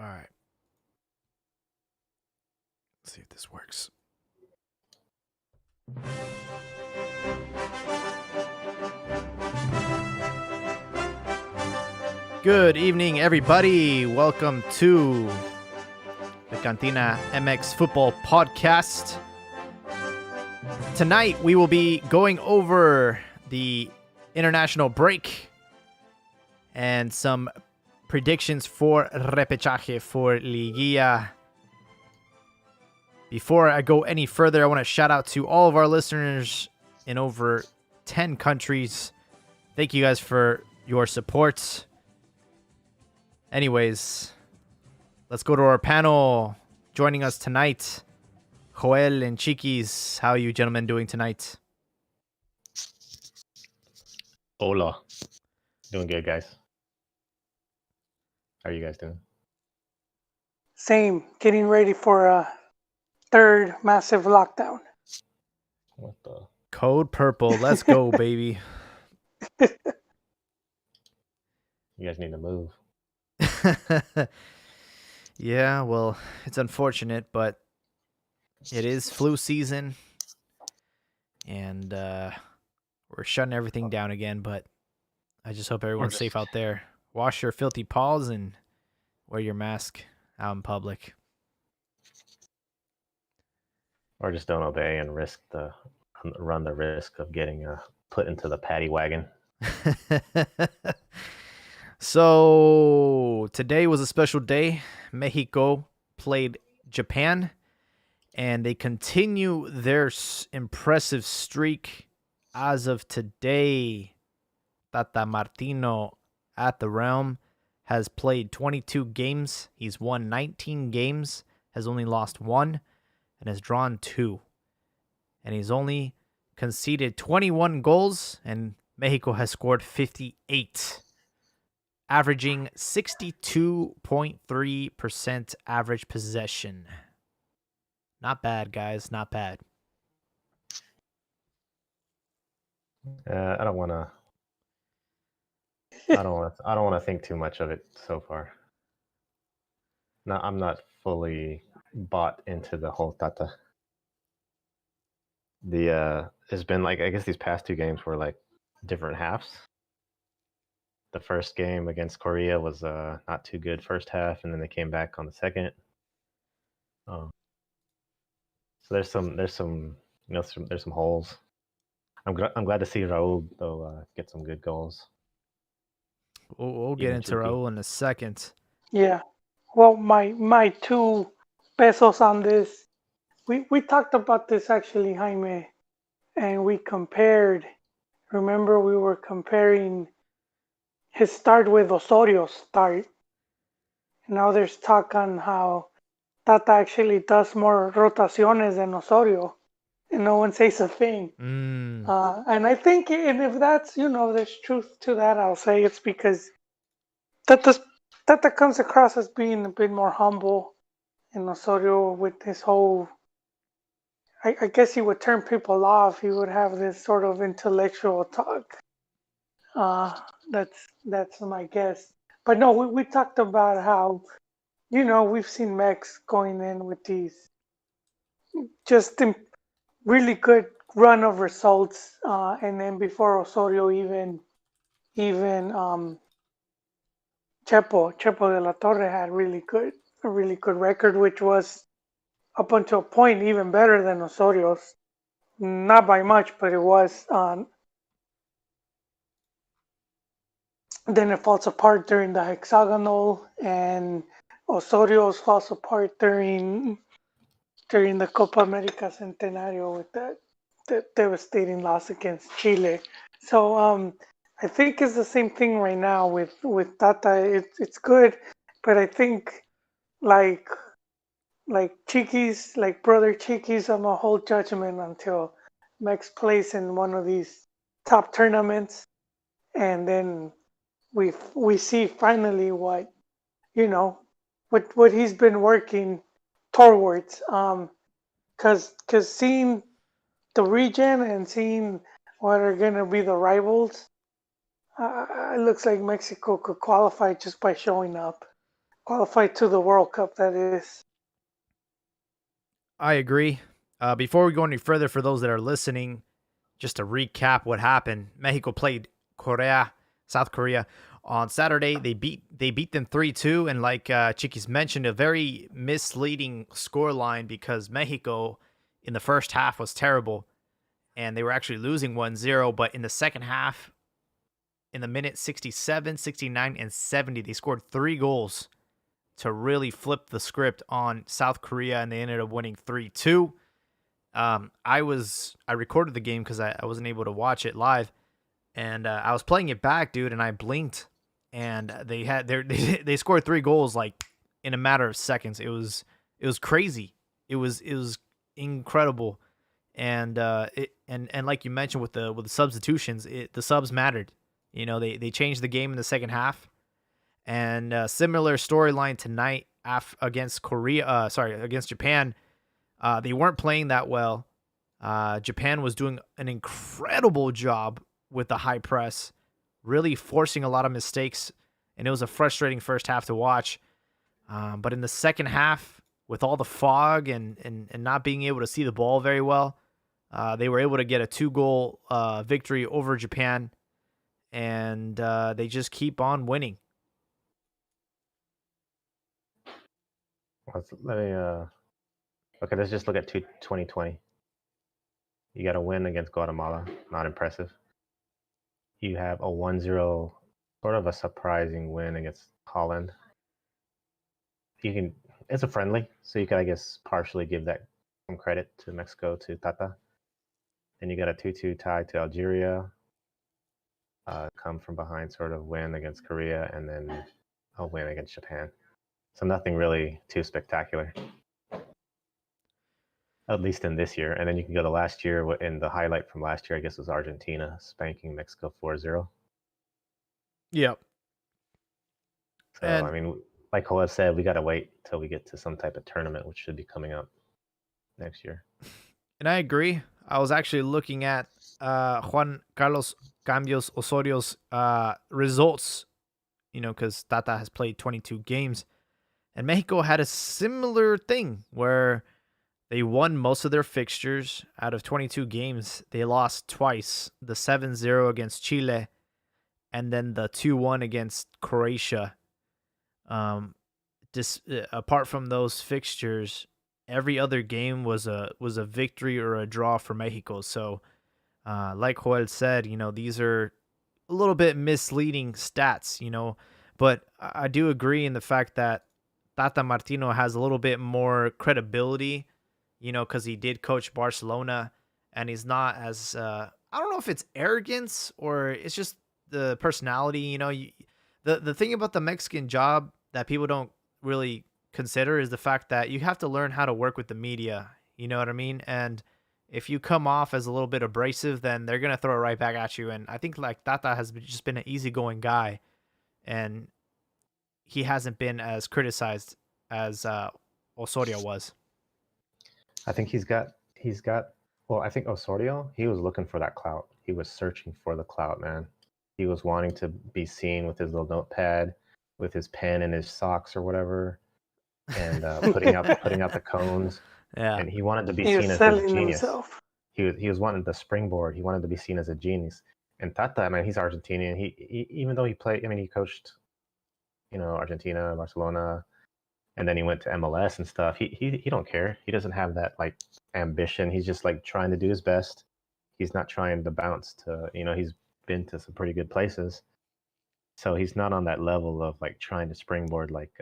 All right. Let's see if this works. Good evening, everybody. Welcome to the CantinaMX Football Podcast. Tonight, we will be going over the international break and some predictions for repechaje for Liguilla. Before I go any further, I want to shout out to all of our listeners in over 10 countries. Thank you guys for your support. Anyways, let's go to our panel. Joining us tonight, Joel and Chiquis. How are you gentlemen doing tonight? Hola. Doing good, guys. How are you guys doing? Same. Getting ready for a third massive lockdown. What the? Code Purple. Let's go, baby. You guys need to move. Yeah, well, it's unfortunate, but it is flu season. And we're shutting everything down again, but I just hope everyone's safe out there. Wash your filthy paws and wear your mask out in public. Or just don't obey and run the risk of getting put into the paddy wagon. So today was a special day. Mexico played Japan, and they continue their impressive streak as of today. Tata Martino at the Realm has played 22 games. He's won 19 games, has only lost 1, and has drawn 2. And he's only conceded 21 goals, and Mexico has scored 58, averaging 62.3% average possession. Not bad, guys. Not bad. I don't want to think too much of it so far. No, I'm not fully bought into the whole Tata. It's been like, I guess these past 2 games were like different halves. The first game against Korea was not too good first half, and then they came back on the second. So there's some holes. I'm glad to see Raul though get some good goals. We'll get into Raul in a second. Yeah. Well, my 2 pesos on this. We talked about this actually, Jaime, and we compared. Remember, we were comparing his start with Osorio's start. Now there's talk on how Tata actually does more rotaciones than Osorio, and no one says a thing. And I think, and if that's, there's truth to that, I'll say it's because Tata comes across as being a bit more humble, and Osorio with his whole, I guess he would turn people off. He would have this sort of intellectual talk. That's my guess. But no, we talked about how, we've seen Mex going in with these just really good run of results, and then before Osorio even Chepo de la Torre had a really good record, which was up until a point even better than Osorio's. Not by much, but it was. Then it falls apart during the hexagonal, and Osorio's falls apart during the Copa America Centenario with that devastating loss against Chile. So I think it's the same thing right now with Tata. It's good, but I think like Chiquis, like brother Chiquis, I'm a whole judgment until Mex plays in one of these top tournaments, and then we see finally what what he's been working towards. Because seeing the region and seeing what are going to be the rivals, it looks like Mexico could qualify just by showing up. qualified to the World Cup, that is. I agree. Before we go any further, for those that are listening, just to recap what happened, Mexico played South Korea on Saturday. They beat them 3-2, and like Chiquis mentioned, a very misleading scoreline because Mexico in the first half was terrible, and they were actually losing 1-0. But in the second half, in the minute 67, 69, and 70, they scored 3 goals to really flip the script on South Korea, and they ended up winning 3-2. I recorded the game because I wasn't able to watch it live, and I was playing it back, dude, and I blinked, and they scored 3 goals like in a matter of seconds. It was crazy. It was incredible, and and like you mentioned with the substitutions, the subs mattered. You know, they changed the game in the second half, and similar storyline tonight against against Japan. They weren't playing that well. Japan was doing an incredible job with the high press, really forcing a lot of mistakes, and it was a frustrating first half to watch. But in the second half, with all the fog and not being able to see the ball very well, they were able to get a 2-goal victory over Japan, and they just keep on winning. Let's just look at 2020. You got a win against Guatemala, not impressive. You have a 1-0, sort of a surprising win against Holland. It's a friendly, so you can, I guess, partially give that some credit to Mexico, to Tata. Then you got a 2-2 tie to Algeria, come from behind sort of win against Korea, and then a win against Japan. So nothing really too spectacular, at least in this year. And then you can go to last year, and the highlight from last year, I guess, was Argentina spanking Mexico 4-0. Yep. So, I mean, like Joel said, we got to wait till we get to some type of tournament, which should be coming up next year. And I agree. I was actually looking at Juan Carlos Cambios Osorio's results, you know, because Tata has played 22 games. And Mexico had a similar thing where they won most of their fixtures. Out of 22 games, they lost twice, the 7-0 against Chile and then the 2-1 against Croatia. Apart from those fixtures, every other game was a victory or a draw for Mexico. So, like Joel said, you know, these are a little bit misleading stats, you know, but I do agree in the fact that Tata Martino has a little bit more credibility, you know, because he did coach Barcelona, and he's not as I don't know if it's arrogance or it's just the personality. You know, the thing about the Mexican job that people don't really consider is the fact that you have to learn how to work with the media. You know what I mean? And if you come off as a little bit abrasive, then they're gonna throw it right back at you. And I think like Tata has just been an easygoing guy, and he hasn't been as criticized as Osorio was. I think he's got. Well, I think Osorio, he was looking for that clout. He was searching for the clout, man. He was wanting to be seen with his little notepad, with his pen in his socks or whatever, and putting out the cones. Yeah, and he wanted to be He was seen as a selling genius. himself. He was wanting the springboard. He wanted to be seen as a genius. And Tata, man, he's Argentinian. He even though he played, I mean, he coached, you know, Argentina, Barcelona, and then he went to MLS and stuff. He don't care. He doesn't have that like ambition. He's just like trying to do his best. He's not trying to bounce to, you know, he's been to some pretty good places. So he's not on that level of like trying to springboard like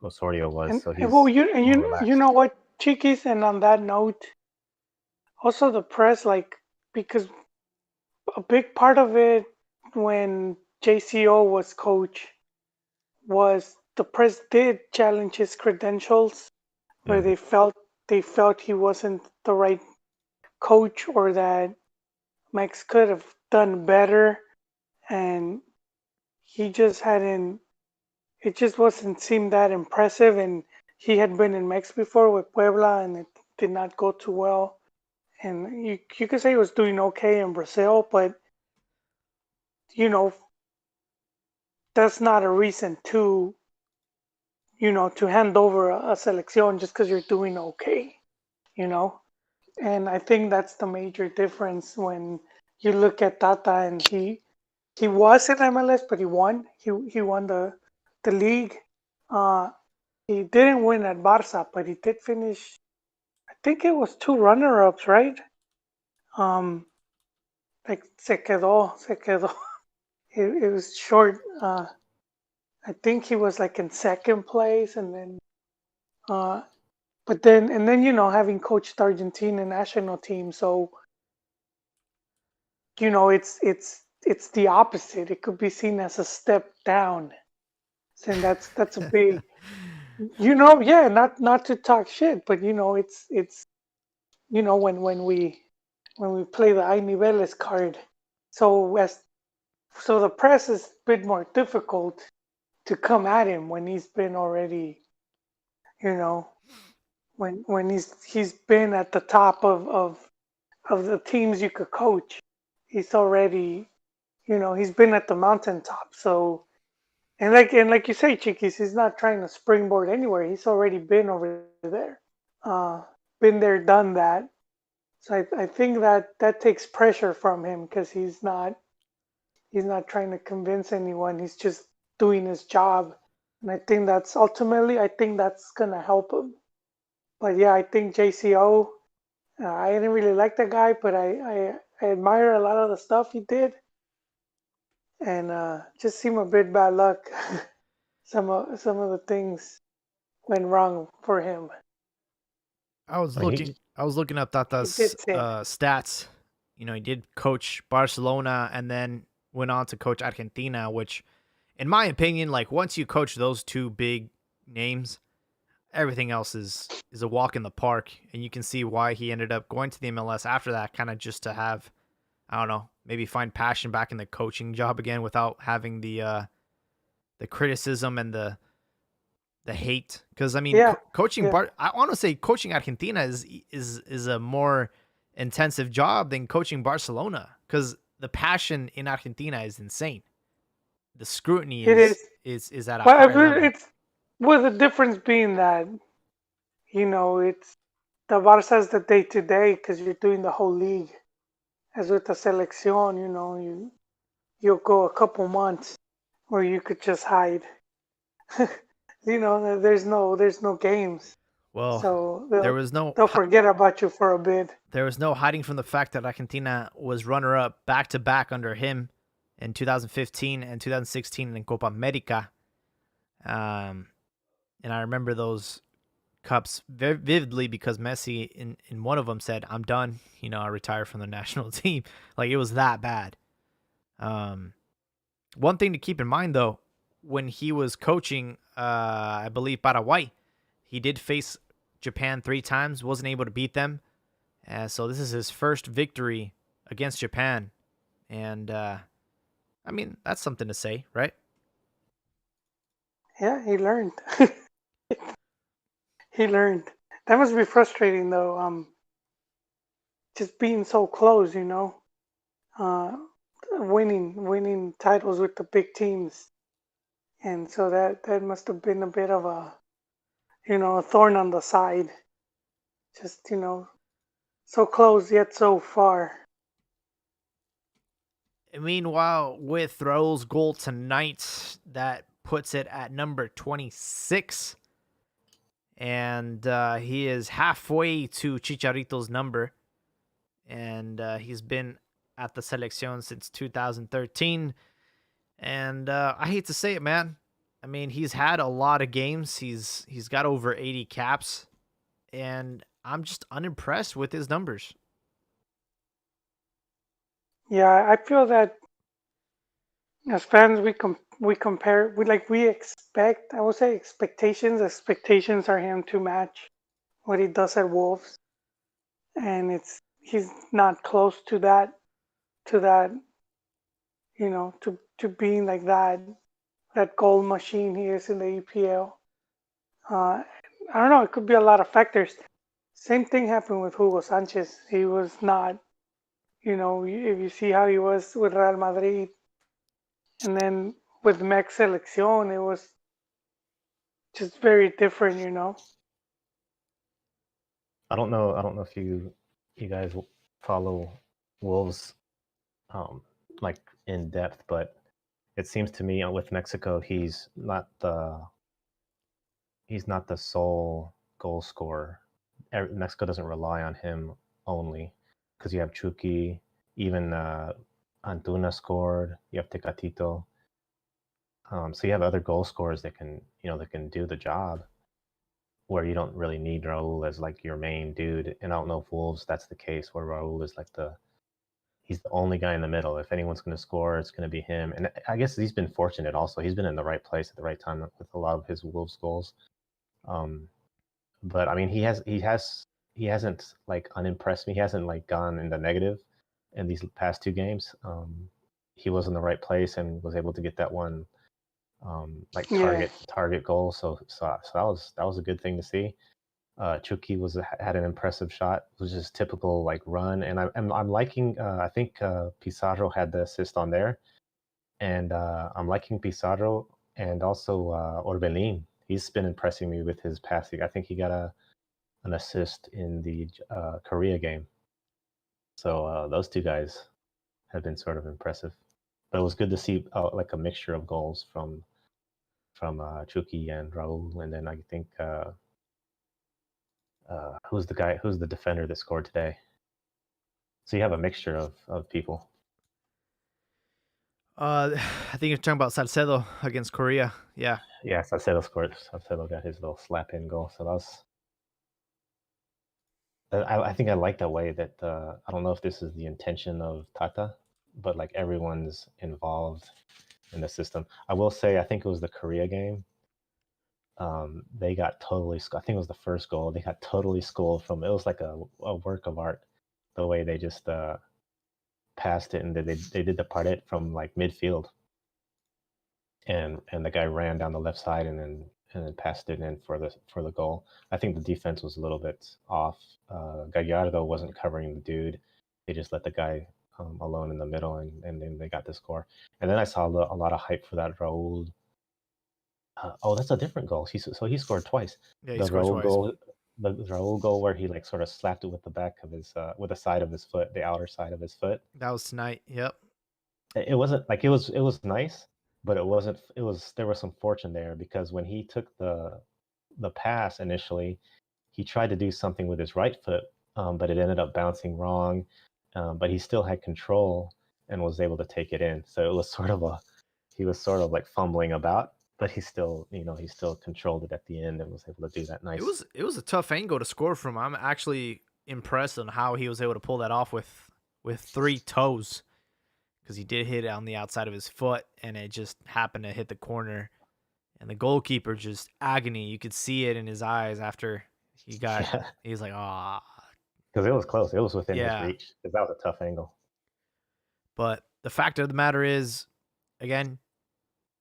Osorio was. And, So and he's well, more relaxed. you know what, Chiquis, and on that note, also the press, like, because a big part of it when JCO was coach was the press did challenge his credentials, where Mhm. they felt he wasn't the right coach, or that Max could have done better, and he just hadn't. It just wasn't seemed that impressive, and he had been in Mex before with Puebla, and it did not go too well. And you could say he was doing okay in Brazil, but you know that's not a reason to to hand over a selección just because you're doing okay, you know. And I think that's the major difference when you look at Tata, and he was in MLS, but he won. He won the league. Uh, he didn't win at Barca, but he did finish. I think it was two runner-ups, right? Um, like se quedó. It was short. I think he was like in second place, and then uh, but then having coached the Argentina national team, so it's the opposite. It could be seen as a step down, and that's a big, yeah, not to talk shit, but it's when we play the Ay Niveles card, so the press is a bit more difficult to come at him when he's been already, you know, when he's been at the top of the teams you could coach. He's already, he's been at the mountaintop. So and like you say, Chiquis, he's not trying to springboard anywhere. He's already been over there, uh, been there, done that. So I think that takes pressure from him because he's not trying to convince anyone. He's just doing his job, and I think that's gonna help him. But yeah, I think JCO. I didn't really like that guy, but I admire a lot of the stuff he did, and just seemed a bit bad luck. Some of the things went wrong for him. I was Like looking. I was looking up He Tata's did say, stats. He did coach Barcelona and then went on to coach Argentina, which, in my opinion, like once you coach those two big names, everything else is a walk in the park, and you can see why he ended up going to the MLS after that, kind of just to have, I don't know, maybe find passion back in the coaching job again without having the criticism and the hate. Because I mean, yeah, coaching yeah, I want to say coaching Argentina is a more intensive job than coaching Barcelona, because the passion in Argentina is insane. The scrutiny it is. is at a But higher level. it's with the difference being that it's the Barca's the day to day because you're doing the whole league. As with the selección, you'll go a couple months where you could just hide. There's no games, Well, so there they'll was no they'll forget about you for a bit. there was no hiding from the fact that Argentina was runner up back to back under him in 2015 and 2016 in Copa America. Um, and I remember those cups very vividly because Messi in one of them said, "I'm done. I retire from the national team." Like it was that bad. Um, One thing to keep in mind though, when he was coaching, I believe Paraguay, he did face Japan 3 times, wasn't able to beat them. So this is his first victory against Japan, and I mean that's something to say, right? Yeah, he learned. He learned. That must be frustrating though. Just being so close, uh, winning titles with the big teams, and so that must have been a bit of a thorn on the side. Just so close yet so far. Meanwhile, with Raul's goal tonight, that puts it at number 26, and he is halfway to Chicharito's number, and he's been at the Selección since 2013. And I hate to say it, man. I mean, he's had a lot of games. He's got over 80 caps, and I'm just unimpressed with his numbers. Yeah, I feel that as fans we compare we expect, I would say, expectations are him to match what he does at Wolves, and he's not close to that to being like that goal machine he is in the EPL. uh, I don't know, it could be a lot of factors. Same thing happened with Hugo Sanchez. He was not, if you see how he was with Real Madrid, and then with Mex Selección, it was just very different, you know. I don't know if you guys follow Wolves like in depth, but it seems to me with Mexico, he's not the sole goal scorer. Mexico doesn't rely on him only because you have Chucky, even Antuna scored. You have Tecatito. So you have other goal scorers that can do the job where you don't really need Raul as like your main dude. And I don't know if Wolves that's the case where Raul is like he's the only guy in the middle. If anyone's going to score, it's going to be him. And I guess he's been fortunate also. He's been in the right place at the right time with a lot of his Wolves goals. But I mean, he hasn't like unimpressed me. He hasn't like gone in the negative in these past two games. He was in the right place and was able to get that one like target goal. So that was a good thing to see. Chucky had an impressive shot. It was just typical like run, and I'm liking. I think Pizarro had the assist on there, and I'm liking Pizarro and also Orbelin. He's been impressing me with his passing. I think he got an assist in the Korea game. So those two guys have been sort of impressive. But it was good to see like a mixture of goals from Chucky and Raul, and then I think who's the defender that scored today? So you have a mixture of people. I think you're talking about Salcedo against Korea. Yeah. Yeah, Salcedo scored. Salcedo got his little slap in goal. So that was. I think I like that way that I don't know if this is the intention of Tata, but like everyone's involved in the system. I will say I think it was the Korea game. They got totally. I think it was the first goal. They got totally schooled from. It was like a work of art, the way they just passed it and they did the parade from like midfield, and the guy ran down the left side and then passed it in for the goal. I think the defense was a little bit off. Gallardo wasn't covering the dude. They just let the guy alone in the middle, and then they got the score. And then I saw a lot of hype for that Raul. That's a different goal. He scored twice. Yeah, he The scored Raul twice. goal, the Raul goal where he like sort of slapped it with the back of his with the side of his foot, the outer side of his foot. That was tonight. Yep. It wasn't like it was nice, but it wasn't. There was some fortune there because when he took the pass initially, he tried to do something with his right foot, but it ended up bouncing wrong. But he still had control and was able to take it in. So it was he was sort of like fumbling about, but he still controlled it at the end and was able to do that nice. It was a tough angle to score from. I'm actually impressed on how he was able to pull that off with three toes, because he did hit it on the outside of his foot and it just happened to hit the corner. And the goalkeeper just agony. You could see it in his eyes after he got. Yeah. He's like, ah. Because it was close. It was within his reach. Because that was a tough angle. But the fact of the matter is, again,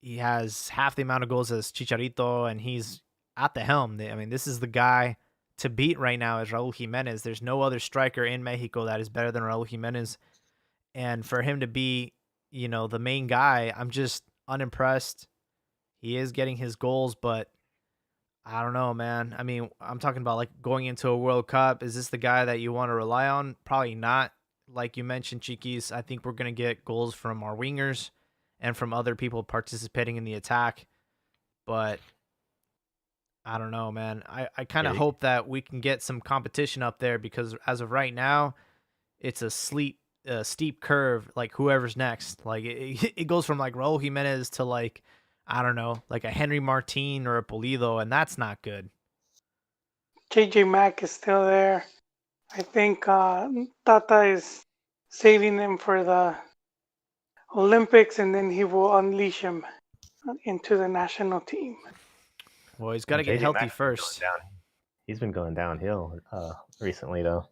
he has half the amount of goals as Chicharito, and he's at the helm. I mean, this is the guy to beat right now is Raul Jimenez. There's no other striker in Mexico that is better than Raul Jimenez. And for him to be, the main guy, I'm just unimpressed. He is getting his goals, but I don't know, man. I mean, I'm talking about like going into a World Cup. Is this the guy that you want to rely on? Probably not. Like you mentioned, Chiquis, I think we're going to get goals from our wingers and from other people participating in the attack. But I don't know, man. I kind of hope that we can get some competition up there, because as of right now, it's a steep curve, like whoever's next. Like it goes from like Raul Jimenez to like, I don't know, like a Henry Martin or a Pulido, and that's not good. JJ Mack is still there. I think Tata is saving them for the Olympics, and then he will unleash him into the national team. Well, he's got to get healthy first. He's been going downhill recently, though.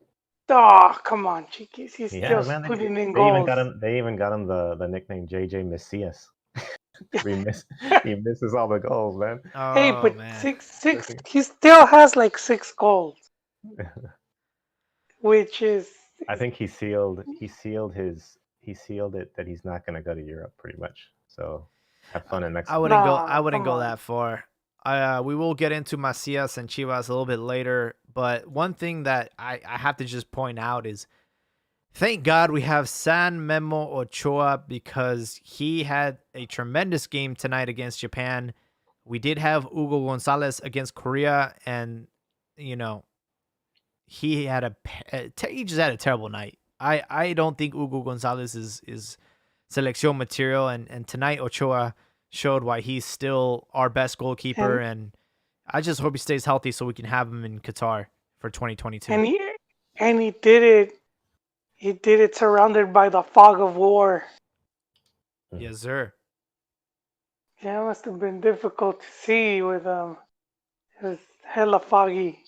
Oh, come on, Chiquis. He's still putting in goals. They even got him the nickname JJ Messias. he misses all the goals, man. Oh, hey, but man. six. He still has like 6 goals, which is. I think he sealed it that he's not going to go to Europe, pretty much. So have fun in Mexico. I wouldn't go that far. We will get into Macias and Chivas a little bit later, but one thing that I have to just point out is thank God we have San Memo Ochoa because he had a tremendous game tonight against Japan. We did have Hugo Gonzalez against Korea, and you know he had he just had a terrible night. I don't think Hugo Gonzalez is selección material, and tonight Ochoa showed why he's still our best goalkeeper, and I just hope he stays healthy so we can have him in Qatar for 2022. And he did it. He did it surrounded by the fog of war. Yes, sir. Yeah, it must have been difficult to see with it was hella foggy.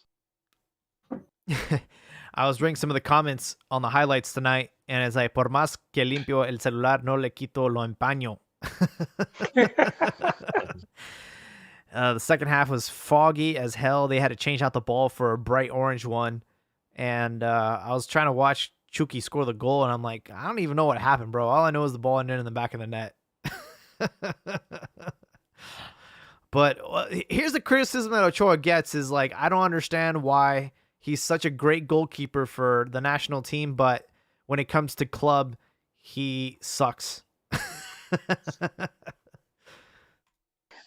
I was reading some of the comments on the highlights tonight, and it's like, por más que limpio el celular, no le quito lo empaño. The second half was foggy as hell. They had to change out the ball for a bright orange one. And I was trying to watch Chucky score the goal, and I'm like, I don't even know what happened, bro. All I know is the ball ended in the back of the net. But here's the criticism that Ochoa gets is like, I don't understand why he's such a great goalkeeper for the national team, but when it comes to club, he sucks.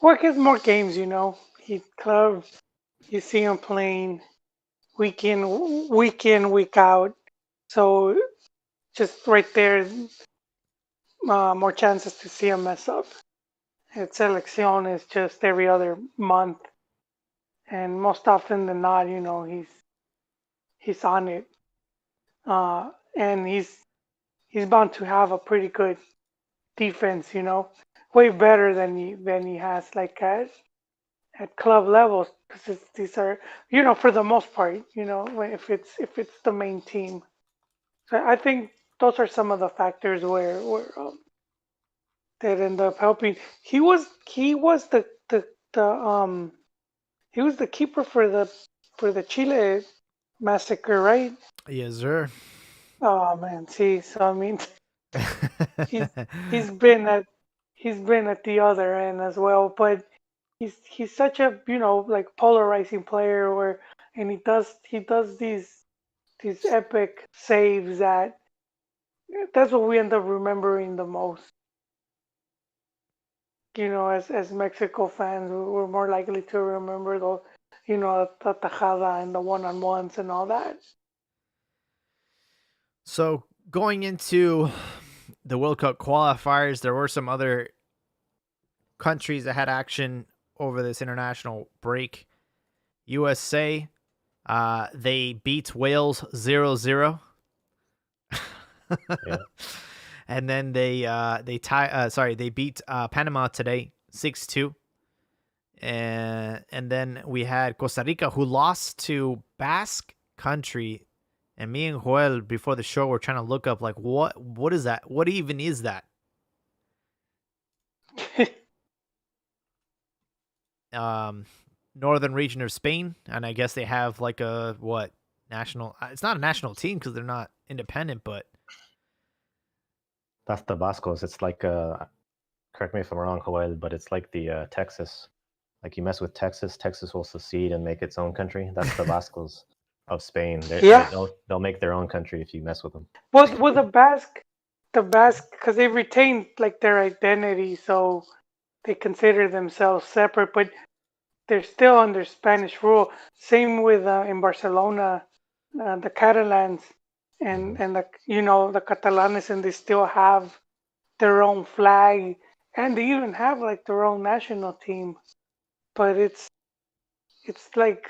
Well, it gets more games, He club, you see him playing week in, week out. So just right there, more chances to see him mess up. At selección is just every other month, and most often than not, he's on it, and he's bound to have a pretty good defense, way better than he has like at club levels, because these are, for the most part, if it's the main team. So I think those are some of the factors where that end up helping. The he was the keeper for the Chile massacre, right? Yes, sir. Oh man, see, so I mean, he's he's been at the other end as well, but he's such a like polarizing player and he does these epic saves that's what we end up remembering the most. As Mexico fans, we're more likely to remember the tajada and the one-on-ones and all that. So going into the World Cup qualifiers, there were some other countries that had action over this international break. USA, they beat Wales 0-0. Yeah. And then they beat Panama today 6-2. And then we had Costa Rica, who lost to Basque Country. And me and Joel before the show were trying to look up like what is that? What even is that? Northern region of Spain, and I guess they have like a national. It's not a national team because they're not independent, but That's the Vascos. It's like correct me if I'm wrong, Joel, but it's like the Texas. Like you mess with Texas, Texas will secede and make its own country. That's the Vascos of Spain. Yeah. They'll make their own country if you mess with them. Well, the Basque, because they retained like their identity, so they consider themselves separate, but they're still under Spanish rule. Same with in Barcelona, the Catalans and the Catalanes, and they still have their own flag, and they even have like their own national team. But it's like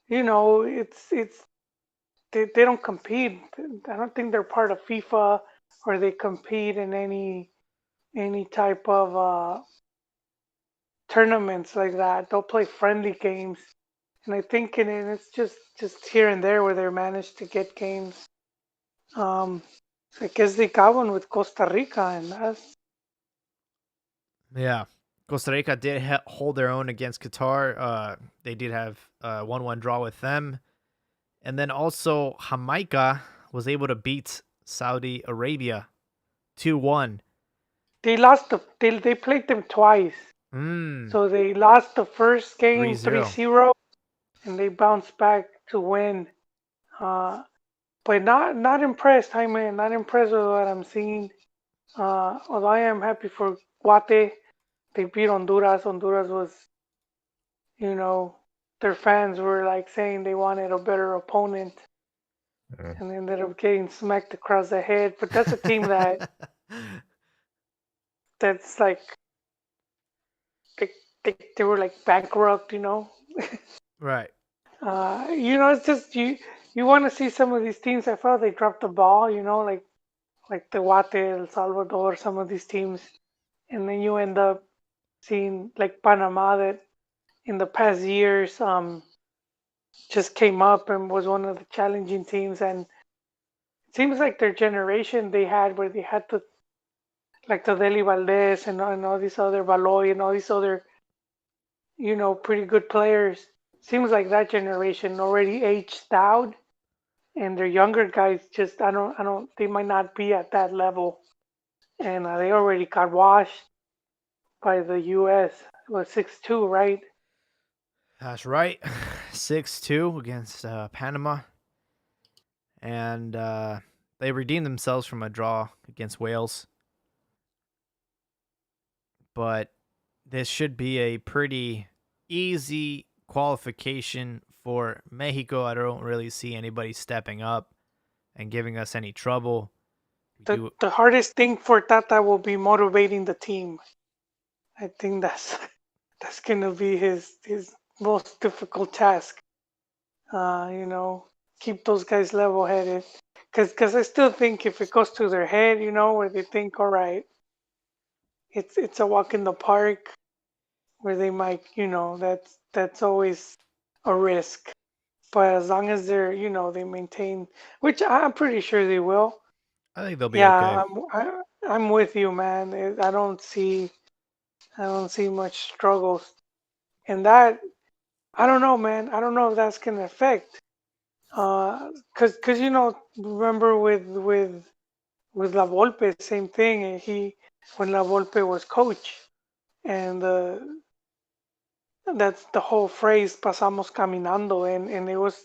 it's they don't compete. I don't think they're part of FIFA or they compete in any type of tournaments like that. They'll play friendly games, and I think it's just here and there where they manage to get games. I guess they got one with Costa Rica, and that's yeah. Costa Rica did hold their own against Qatar. They did have a 1-1 draw with them. And then also Jamaica was able to beat Saudi Arabia 2-1. they lost they played them twice. So they lost the first game 3-0. 3-0, and they bounced back to win. But not impressed, Jaime. Not impressed with what I'm seeing. Although I am happy for Guate, they beat Honduras. Honduras was, you know, their fans were like saying they wanted a better opponent, and they ended up getting smacked across the head. But that's a team that's like they were like bankrupt, Right. It's just you want to see some of these teams. I felt they dropped the ball, like the Guate, El Salvador, some of these teams, and then you end up seeing like Panama that in the past years just came up and was one of the challenging teams. And it seems like their generation they had where they had to like the Deli Valdez and all these other Valoy and all these other pretty good players. Seems like that generation already aged out, and their younger guys just I don't they might not be at that level, and they already got washed by the U.S. It was 6-2, right? That's right. 6-2 against Panama. And they redeemed themselves from a draw against Wales. But this should be a pretty easy qualification for Mexico. I don't really see anybody stepping up and giving us any trouble. The hardest thing for Tata will be motivating the team. I think that's gonna be his most difficult task. Keep those guys level headed. Cause I still think if it goes to their head, where they think, all right, it's a walk in the park, where they might, that's always a risk. But as long as they maintain, which I'm pretty sure they will. I think they'll be okay. Yeah, I'm with you, man. I don't see much struggles, and that I don't know, man. I don't know if that's gonna affect. Cause remember with La Volpe, same thing. He when La Volpe was coach, and that's the whole phrase "pasamos caminando," and it was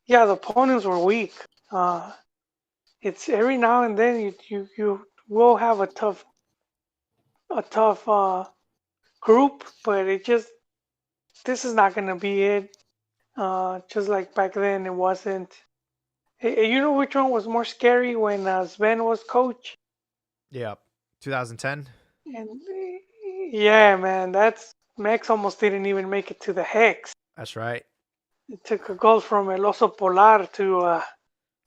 yeah, the opponents were weak. Uh, it's every now and then you will have a tough group, but this is not gonna be it. Just like back then, it wasn't. You know which one was more scary when Sven was coach? Yeah. 2010. And yeah, man, that's Mex almost didn't even make it to the Hex. That's right. It took a goal from El Oso Polar to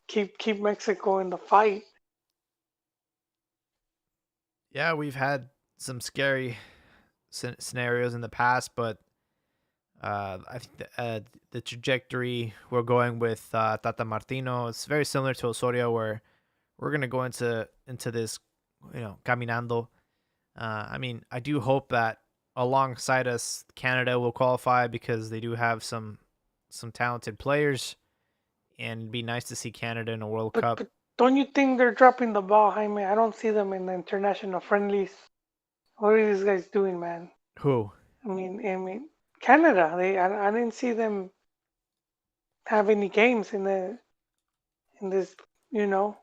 keep Mexico in the fight. Yeah, we've had some scary scenarios in the past, but I think the trajectory we're going with Tata Martino is very similar to Osorio, where we're gonna go into this, caminando. I mean, I do hope that alongside us, Canada will qualify because they do have some talented players, and it'd be nice to see Canada in a World Cup. But don't you think they're dropping the ball, Jaime? I don't see them in the international friendlies. What are these guys doing, man? Who? I mean, Canada. I didn't see them have any games in this. You know,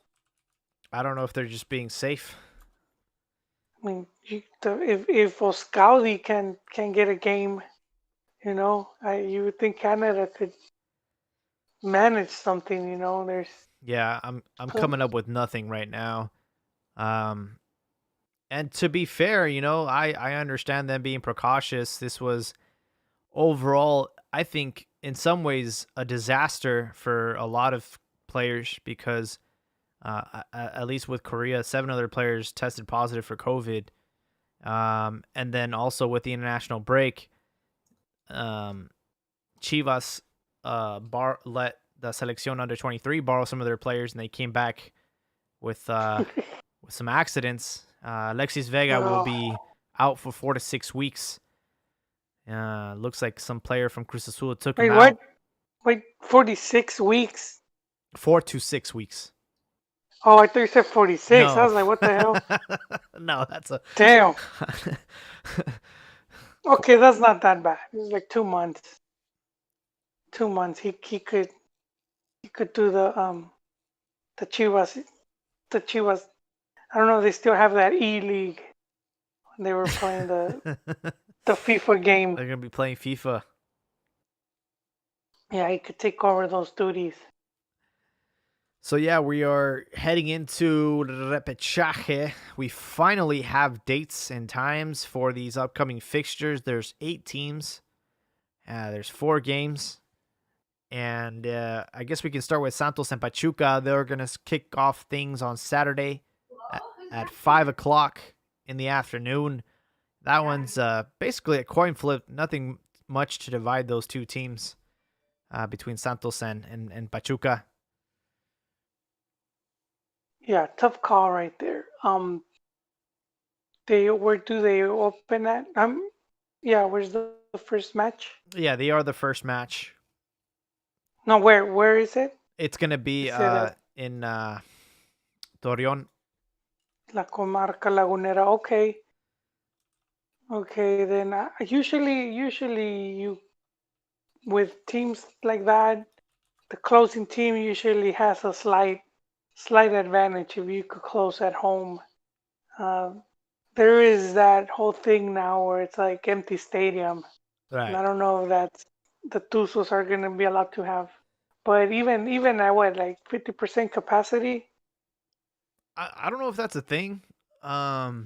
I don't know if they're just being safe. I mean, if Oscaudi can get a game, you would think Canada could manage something. There's Yeah, I'm coming up with nothing right now. And to be fair, I understand them being precautious. This was overall, I think, in some ways, a disaster for a lot of players because, at least with Korea, 7 other players tested positive for COVID. And then also with the international break, Chivas let the selección under 23 borrow some of their players, and they came back with some accidents. Alexis Vega will be out for 4 to 6 weeks. Looks like some player from Cruz Azul took him out. Wait, 46 weeks? 4 to 6 weeks. Oh, I thought you said 46. No. I was like, what the hell? No, that's a Damn. Okay, that's not that bad. It's like 2 months. 2 months. He could do the Chivas. The Chivas. I don't know if they still have that E League. They were playing the FIFA game. They're gonna be playing FIFA. Yeah, he could take over those duties. So yeah, we are heading into repechaje. We finally have dates and times for these upcoming fixtures. There's 8 teams. There's 4 games. And I guess we can start with Santos and Pachuca. They're going to kick off things on Saturday at 5 o'clock in the afternoon. That one's basically a coin flip. Nothing much to divide those two teams between Santos and Pachuca. Yeah, tough call right there. Where do they open at? Yeah, where's the first match? Yeah, they are the first match. No, where is it? It's going to be Is it at in Torreon. La Comarca Lagunera? Okay, okay. Then usually you with teams like that, the closing team usually has a slight advantage if you could close at home. Uh, there is that whole thing now where it's like empty stadium, and I Right. don't know if that's the Tuzos are going to be allowed to have. But even at what, like 50% capacity? I don't know if that's a thing. I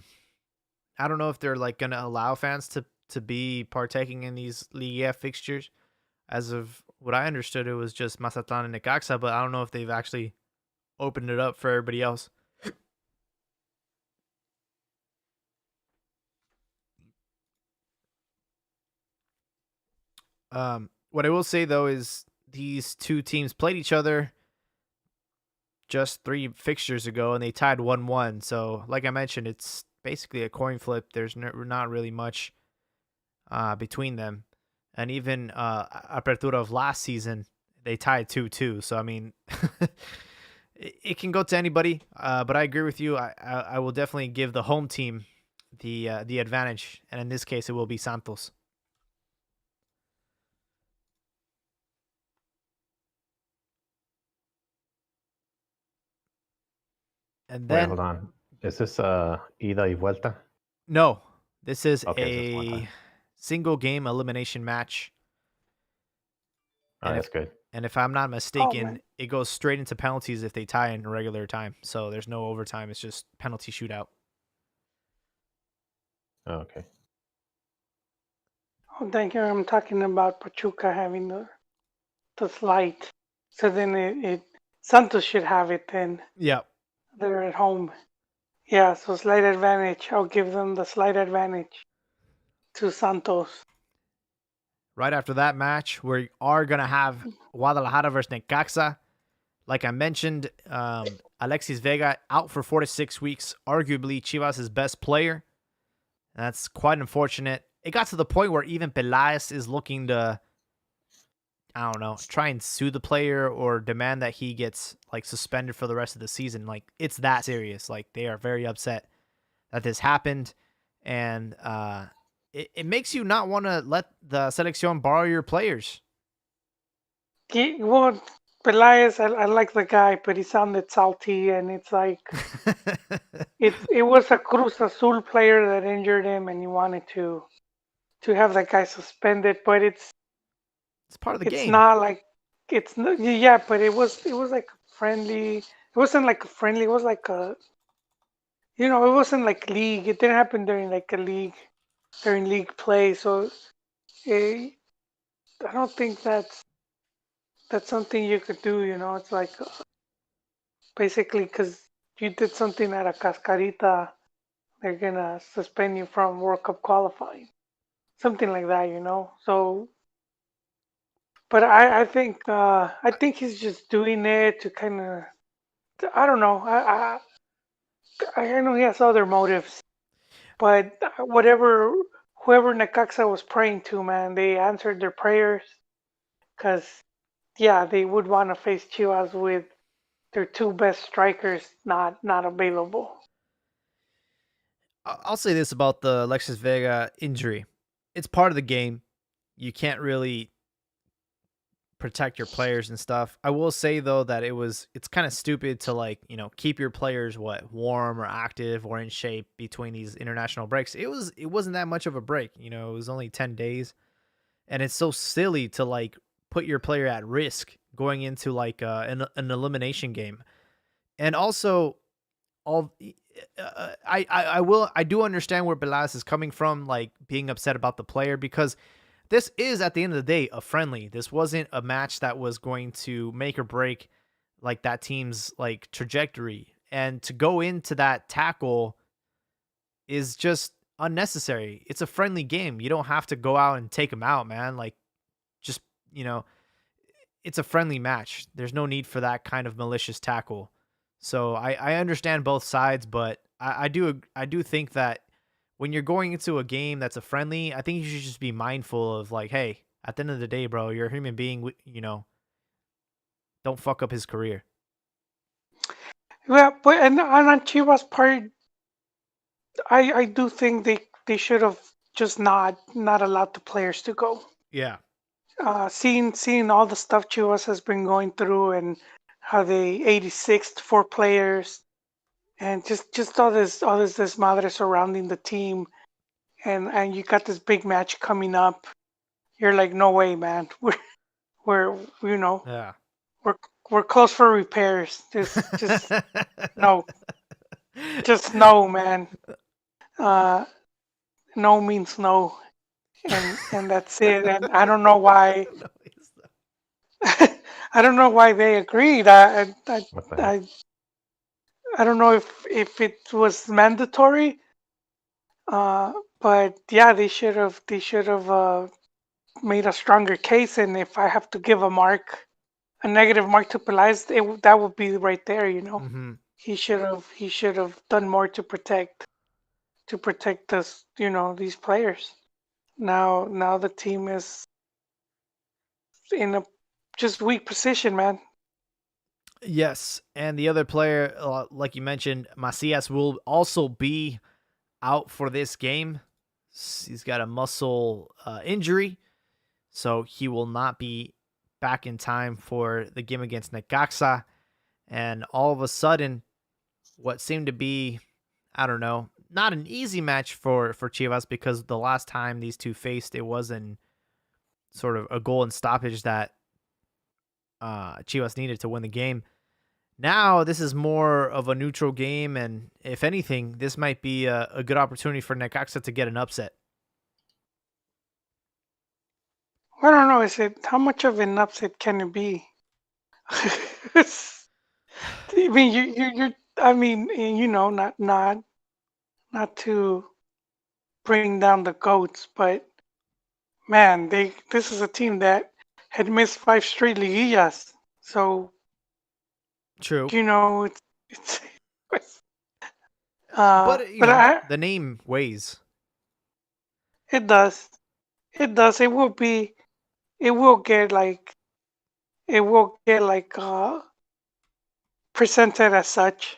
don't know if they're like going to allow fans to be partaking in these Liga fixtures. As of what I understood, it was just Mazatlan and Necaxa, but I don't know if they've actually opened it up for everybody else. What I will say though is these two teams played each other just 3 fixtures ago, and they tied 1-1. So, like I mentioned, it's basically a coin flip. There's not really much between them, and even Apertura of last season, they tied 2-2. So, I mean, it can go to anybody. But I agree with you. I will definitely give the home team the advantage, and in this case, it will be Santos. And Wait, then hold on. Is this ida y vuelta? no, this is Okay, it's just one a time. single game elimination match. Oh, And that's good. if I'm not Oh mistaken, man, it goes straight into penalties if they tie in regular time. So there's no overtime. It's just penalty shootout. Oh, okay. oh thank you. I'm talking about Pachuca having the slight. So then it Santos should have it then. Yeah. They're at home. Yeah, so slight advantage. I'll give them the slight advantage to Santos. Right after that match, we are going to have Guadalajara versus Necaxa. Like I mentioned, Alexis Vega out for 4 to 6 weeks, arguably Chivas' best player. That's quite unfortunate. It got to the point where even Pelaez is looking to, I don't know, try and sue the player or demand that he gets like suspended for the rest of the season. Like, it's that serious. Like, they are very upset that this happened, and it makes you not want to let the selección borrow your players. Well, Pelaez, I like the guy, but he sounded salty, and it's like it was a Cruz Azul player that injured him, and he wanted to have that guy suspended, but It's part of the it's game. not like it's not, yeah, but it was like friendly. It wasn't like a friendly. It was like a it wasn't like league. It didn't happen during like a league during league play. So eh, I don't think that's something you could do. It's like basically because you did something at a cascarita, they're gonna suspend you from World Cup qualifying, something like that. So, but I think he's just doing it to kind of I don't know. I know he has other motives, but whoever Necaxa was praying to, man, they answered their prayers because yeah, they would want to face Chivas with their two best strikers not available. I'll say this about the Alexis Vega injury. it's part of the game. You can't really protect your players and stuff. I will say though that it's kind of stupid to like, keep your players warm or active or in shape between these international breaks. It wasn't that much of a break, it was only 10 days. And it's so silly to like put your player at risk going into like an elimination game. And also all I do understand where Belas is coming from, like being upset about the player, because this is at the end of the day a friendly. This wasn't a match that was going to make or break like that team's like trajectory. And to go into that tackle is just unnecessary. It's a friendly game. You don't have to go out and take them out, man. Like just, you know, it's a friendly match. There's no need for that kind of malicious tackle. So I understand both sides, but I do think that when you're going into a game that's a friendly, I think you should just be mindful of like, hey, at the end of the day, bro, you're a human being. Don't fuck up his career. Yeah, but and on Chivas part, I do think they should have just not allowed the players to go. Yeah. Seeing all the stuff Chivas has been going through and how they 86th four players and just all this desmadre surrounding the team, and you got this big match coming up. You're like, no way, man. We're Yeah. we're we're close for repairs. Just no, just no, man. Uh, no means no, and that's it. And I don't know why. I don't know why they agreed. What the heck? I don't know if it was mandatory. But yeah, they should have made a stronger case. And if I have to give a negative mark to Pelaez, that would be right there. Mm-hmm. He should have done more to protect us. These players. Now the team is in a just weak position, man. Yes, and the other player, like you mentioned, Macias will also be out for this game. He's got a muscle injury, so he will not be back in time for the game against Necaxa. And all of a sudden, what seemed to be, I don't know, not an easy match for Chivas, because the last time these two faced, it was in sort of a goal and stoppage that Chivas needed to win the game. Now this is more of a neutral game, and if anything, this might be a good opportunity for Necaxa to get an upset. I don't know. Is it how much of an upset can it be? I mean, you're. I mean, not to bring down the goats, but man, this is a team that had missed five straight liguillas. So True, it's but but the name weighs. it does, it will be, it will get like it will get like presented as such.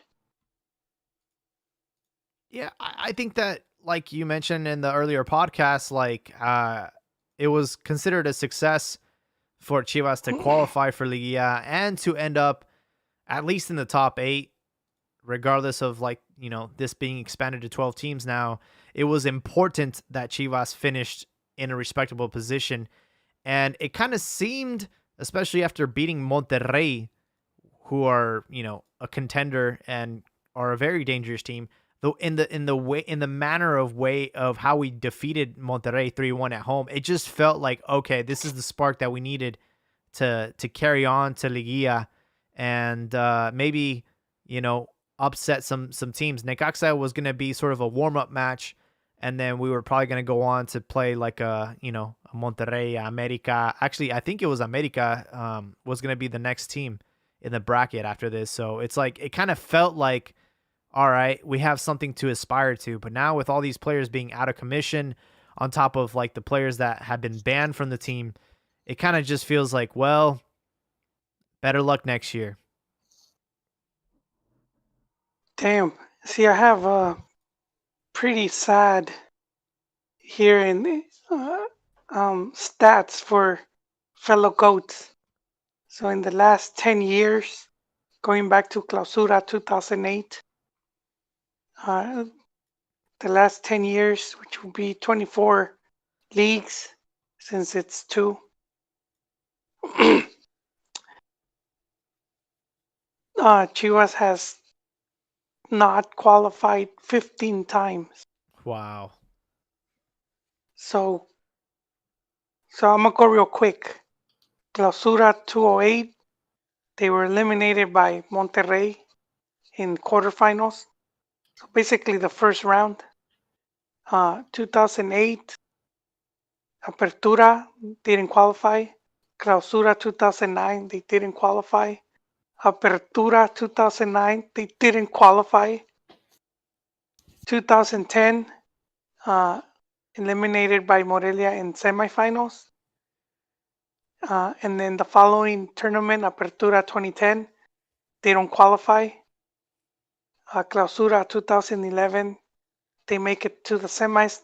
Yeah, I think that, like you mentioned in the earlier podcast, like it was considered a success for Chivas to qualify for Liga and to end up at least in the top 8, regardless of like, this being expanded to 12 teams now. It was important that Chivas finished in a respectable position. And it kind of seemed, especially after beating Monterrey, who are, a contender and are a very dangerous team, though in the manner of way of how we defeated Monterrey 3-1 at home, it just felt like, okay, this is the spark that we needed to carry on to Liguilla and maybe, upset some teams. Necaxa was going to be sort of a warm-up match, and then we were probably going to go on to play like a Monterrey, America. Actually, I think it was America was going to be the next team in the bracket after this. So it's like, it kind of felt like, all right, we have something to aspire to. But now with all these players being out of commission, on top of like the players that have been banned from the team, it kind of just feels like, well, better luck next year. Damn. See, I have a pretty sad here in stats for fellow goats. So in the last 10 years, going back to Clausura 2008, uh, the last 10 years, which will be 24 leagues since it's two. Chivas has not qualified 15 times. Wow. So, so I'm gonna go real quick. Clausura 208, they were eliminated by Monterrey in quarterfinals. So basically the first round. 2008, Apertura didn't qualify. Clausura 2009, they didn't qualify. Apertura 2009, they didn't qualify. 2010, uh, eliminated by Morelia in semifinals. And then the following tournament, Apertura 2010, they don't qualify. Clausura 2011, they make it to the semis.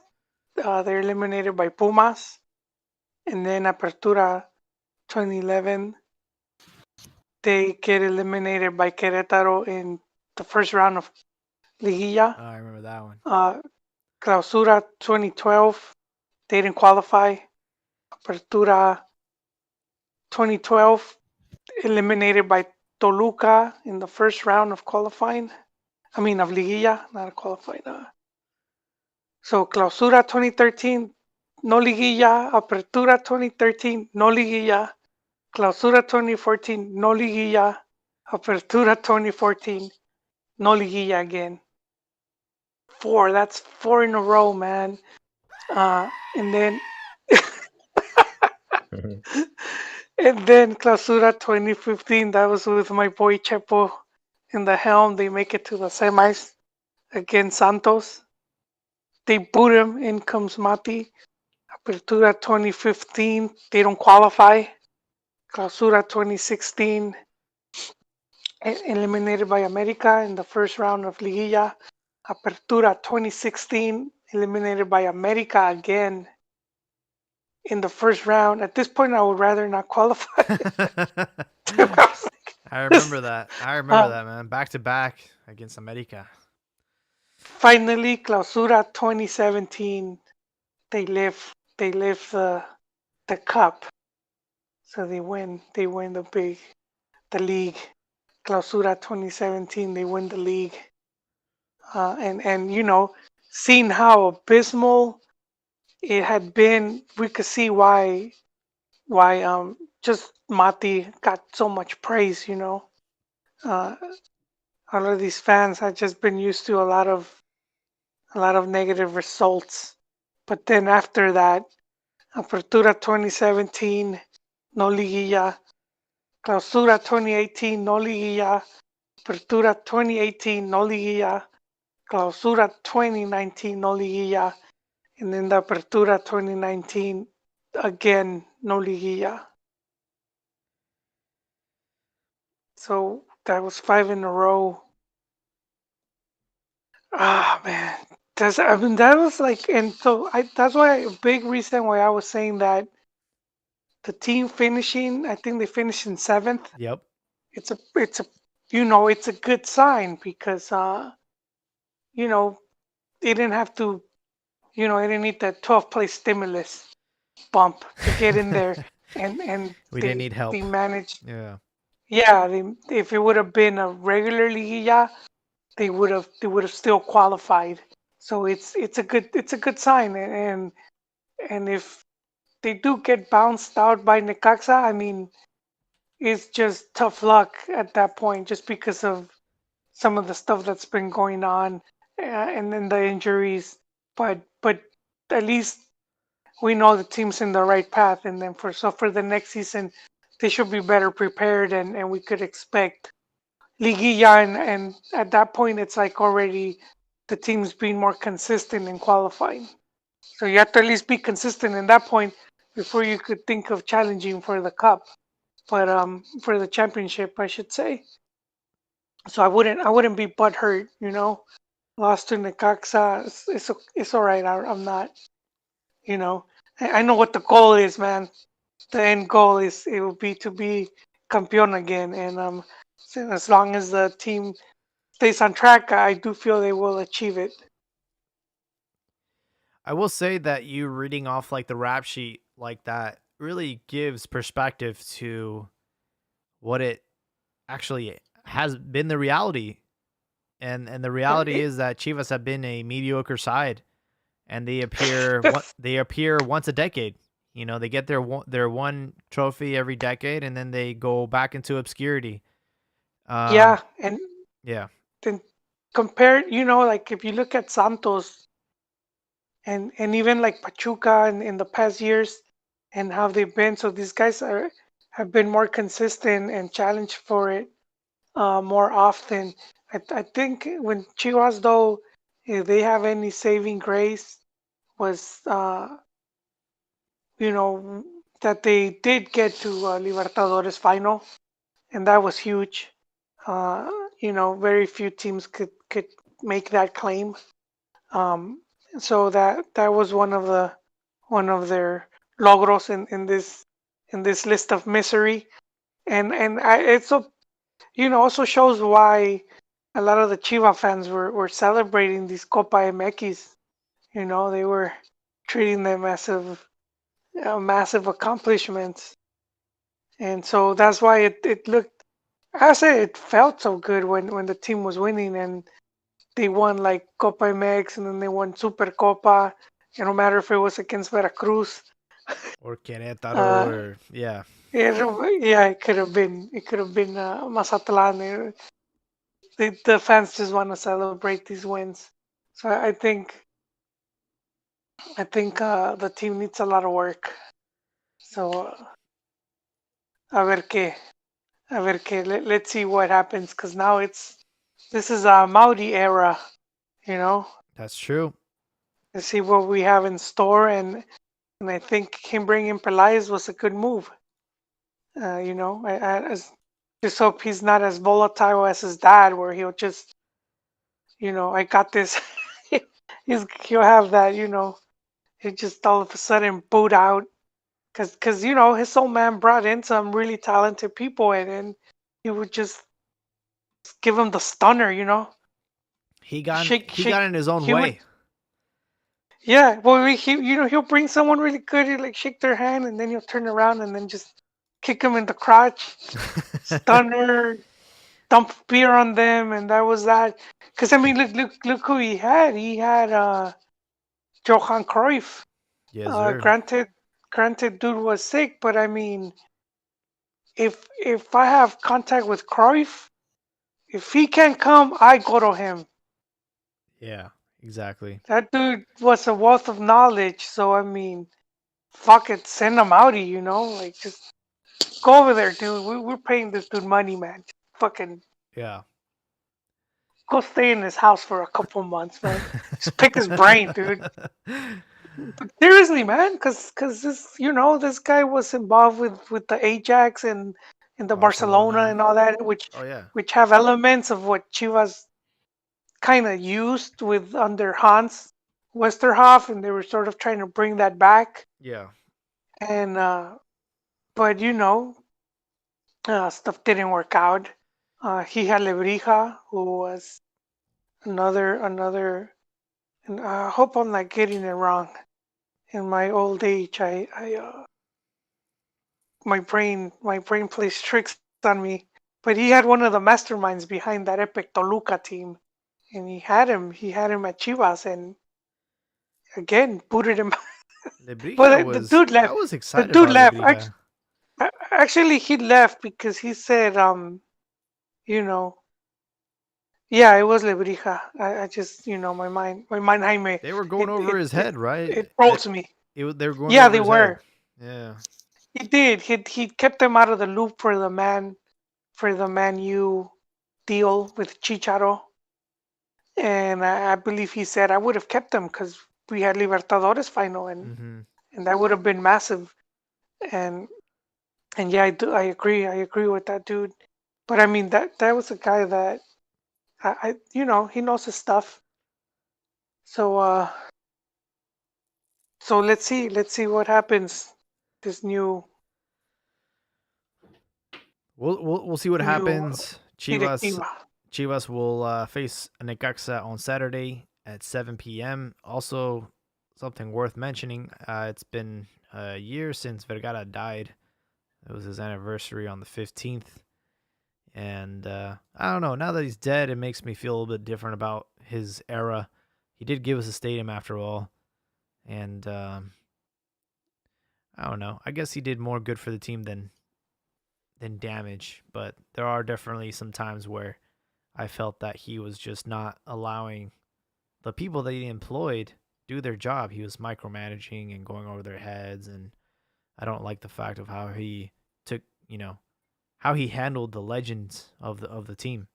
They're eliminated by Pumas. And then Apertura 2011, they get eliminated by Querétaro in the first round of Liguilla. Oh, I remember that one. Clausura 2012, they didn't qualify. Apertura 2012, eliminated by Toluca in the first round of qualifying. I mean, of Liguilla, not a qualifying. So Clausura 2013, no Liguilla. Apertura 2013, no Liguilla. Clausura 2014, no Liguilla. Apertura 2014, no Liguilla again. That's four in a row, man. And then Clausura 2015, that was with my boy Chepo in the helm. They make it to the semis against Santos. They boot him. In comes Mati. Apertura 2015, they don't qualify. Clausura 2016, eliminated by America in the first round of Liguilla. Apertura 2016, eliminated by America again in the first round. At this point, I would rather not qualify. I remember that. I remember uh, that, man. Back to back against America. Finally, Clausura 2017, they lift the cup, so they win the league. Clausura 2017, they win the league, and seeing how abysmal it had been, we could see why just Mati got so much praise. Uh, a lot of these fans had just been used to a lot of negative results, but then after that, Apertura 2017, no liguilla. Clausura 2018, no liguilla. Apertura 2018, no liguilla. Clausura 2019, no liguilla. And then the Apertura 2019, again, no liguilla. So that was five in a row. Ah, man. That was like, and so that's why a big reason why I was saying that the team finishing, I think they finished in seventh. Yep. It's a it's a good sign because you know they didn't have to they didn't need that 12th place stimulus bump to get in there, and We didn't need they help. managed. Yeah. Yeah, if it would have been a regular liguilla, they would have still qualified. So it's a good sign, and if they do get bounced out by Necaxa, I mean it's just tough luck at that point, just because of some of the stuff that's been going on, and then the injuries. But at least we know the team's in the right path, and then for the next season, they should be better prepared, and we could expect liguilla, and at that point, it's like already the team's being more consistent in qualifying. So you have to at least be consistent in that point before you could think of challenging for the cup, but for the championship, I should say. So I wouldn't be butthurt. Lost to Necaxa, it's all right. I'm not, you know. I know what the goal is, man. The end goal is it will be to be campeón again, and so as long as the team stays on track, I do feel they will achieve it. I will say that you reading off like the rap sheet like that really gives perspective to what it actually has been the reality. And the reality It- is that Chivas have been a mediocre side, and they appear once a decade. You know, they get their one trophy every decade, and then they go back into obscurity. Um, yeah, and yeah, then compared, like if you look at Santos and even like Pachuca in the past years and how they've been, so these guys are have been more consistent and challenged for it more often. I think when Chivas though, if they have any saving grace, was you know that they did get to Libertadores final, and that was huge. Uh, very few teams could make that claim. Um, so that was one of their logros in this list of misery, and it's a also shows why a lot of the Chiva fans were celebrating these Copa MX. They were treating them as of massive accomplishments, and so that's why it looked. I say it felt so good when the team was winning and they won like Copa MX and then they won Super Copa. No matter if it was against Veracruz. or Querétaro, Uh, or yeah, yeah, it could have been Mazatlan. The fans just want to celebrate these wins. So I think the team needs a lot of work. So a ver qué, a ver qué. Let's see what happens because now this is a Maudi era. You know, that's true. let's see what we have in store, and I think him bringing Pelaez was a good move. Just hope he's not as volatile as his dad, where he'll just, I got this. He'll have that, he just all of a sudden boot out, cause his old man brought in some really talented people, and he would just give him the stunner, He got shake. in his own He would, way. yeah. Well, he'll bring someone really good, he'll like shake their hand, and then he'll turn around and then just kick him in the crotch, stunner, dump beer on them, and that was that. Because I mean, look who he had. He had Johan Cruyff. Yes, sir. Granted, dude was sick, but I mean, if I have contact with Cruyff, if he can't come, I go to him. Yeah, exactly. That dude was a wealth of knowledge. So I mean, fuck it, send him outie. Like just go over there, dude. We're paying this dude money, man. Just fucking Yeah. go stay in his house for a couple months, man. Just pick his brain, dude. But seriously, man, because this guy was involved with the Ajax and the Barcelona Barcelona. and all that, Oh yeah. which have elements of what Chivas kind of used with under Hans Westerhoff, and they were sort of trying to bring that back. Yeah. And but stuff didn't work out. He had Lebrija, who was another, and I hope I'm not getting it wrong. In my old age, I my brain plays tricks on me. But he had one of the masterminds behind that epic Toluca team, and he had him at Chivas, and again booted him. Lebrija But the was dude I left. was The excited dude about left. Lebrija. Actually, he left because he said, you know, yeah, it was Lebrija. I just, my mind, Jaime, They were going it over it his it head, right? it froze me. They were going Yeah, over they his head. were. Yeah. He did. He kept them out of the loop for the Man U deal with Chicharo, and I believe he said I would have kept them because we had Libertadores final, Mhm. and that would have been massive. And and yeah, I do. I agree with that dude. But I mean that was a guy that he knows his stuff. So So let's see what happens. This We'll see what new happens. directiva. Chivas will face Necaxa on Saturday at 7 p.m. Also, something worth mentioning. It's been a year since Vergara died. It was his anniversary on the 15th. And I don't know. Now that he's dead, it makes me feel a little bit different about his era. He did give us a stadium after all. And I don't know. I guess he did more good for the team than damage. But there are definitely some times where I felt that he was just not allowing the people that he employed do their job. He was micromanaging and going over their heads. And I don't like the fact of how he took, how he handled the legends of the team,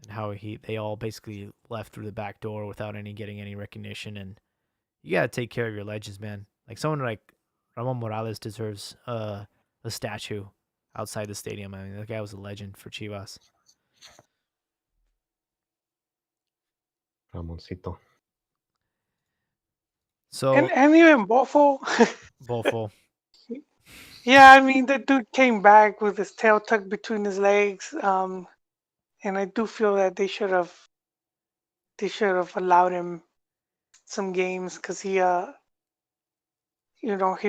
and how they all basically left through the back door without getting any recognition. And you gotta take care of your legends, man. Like someone like Ramon Morales deserves a statue outside the stadium. I mean, that guy was a legend for Chivas. Ramoncito. So And even Bofo. Bofo, Yeah, I mean the dude came back with his tail tucked between his legs. And I do feel that they should have allowed him some games because he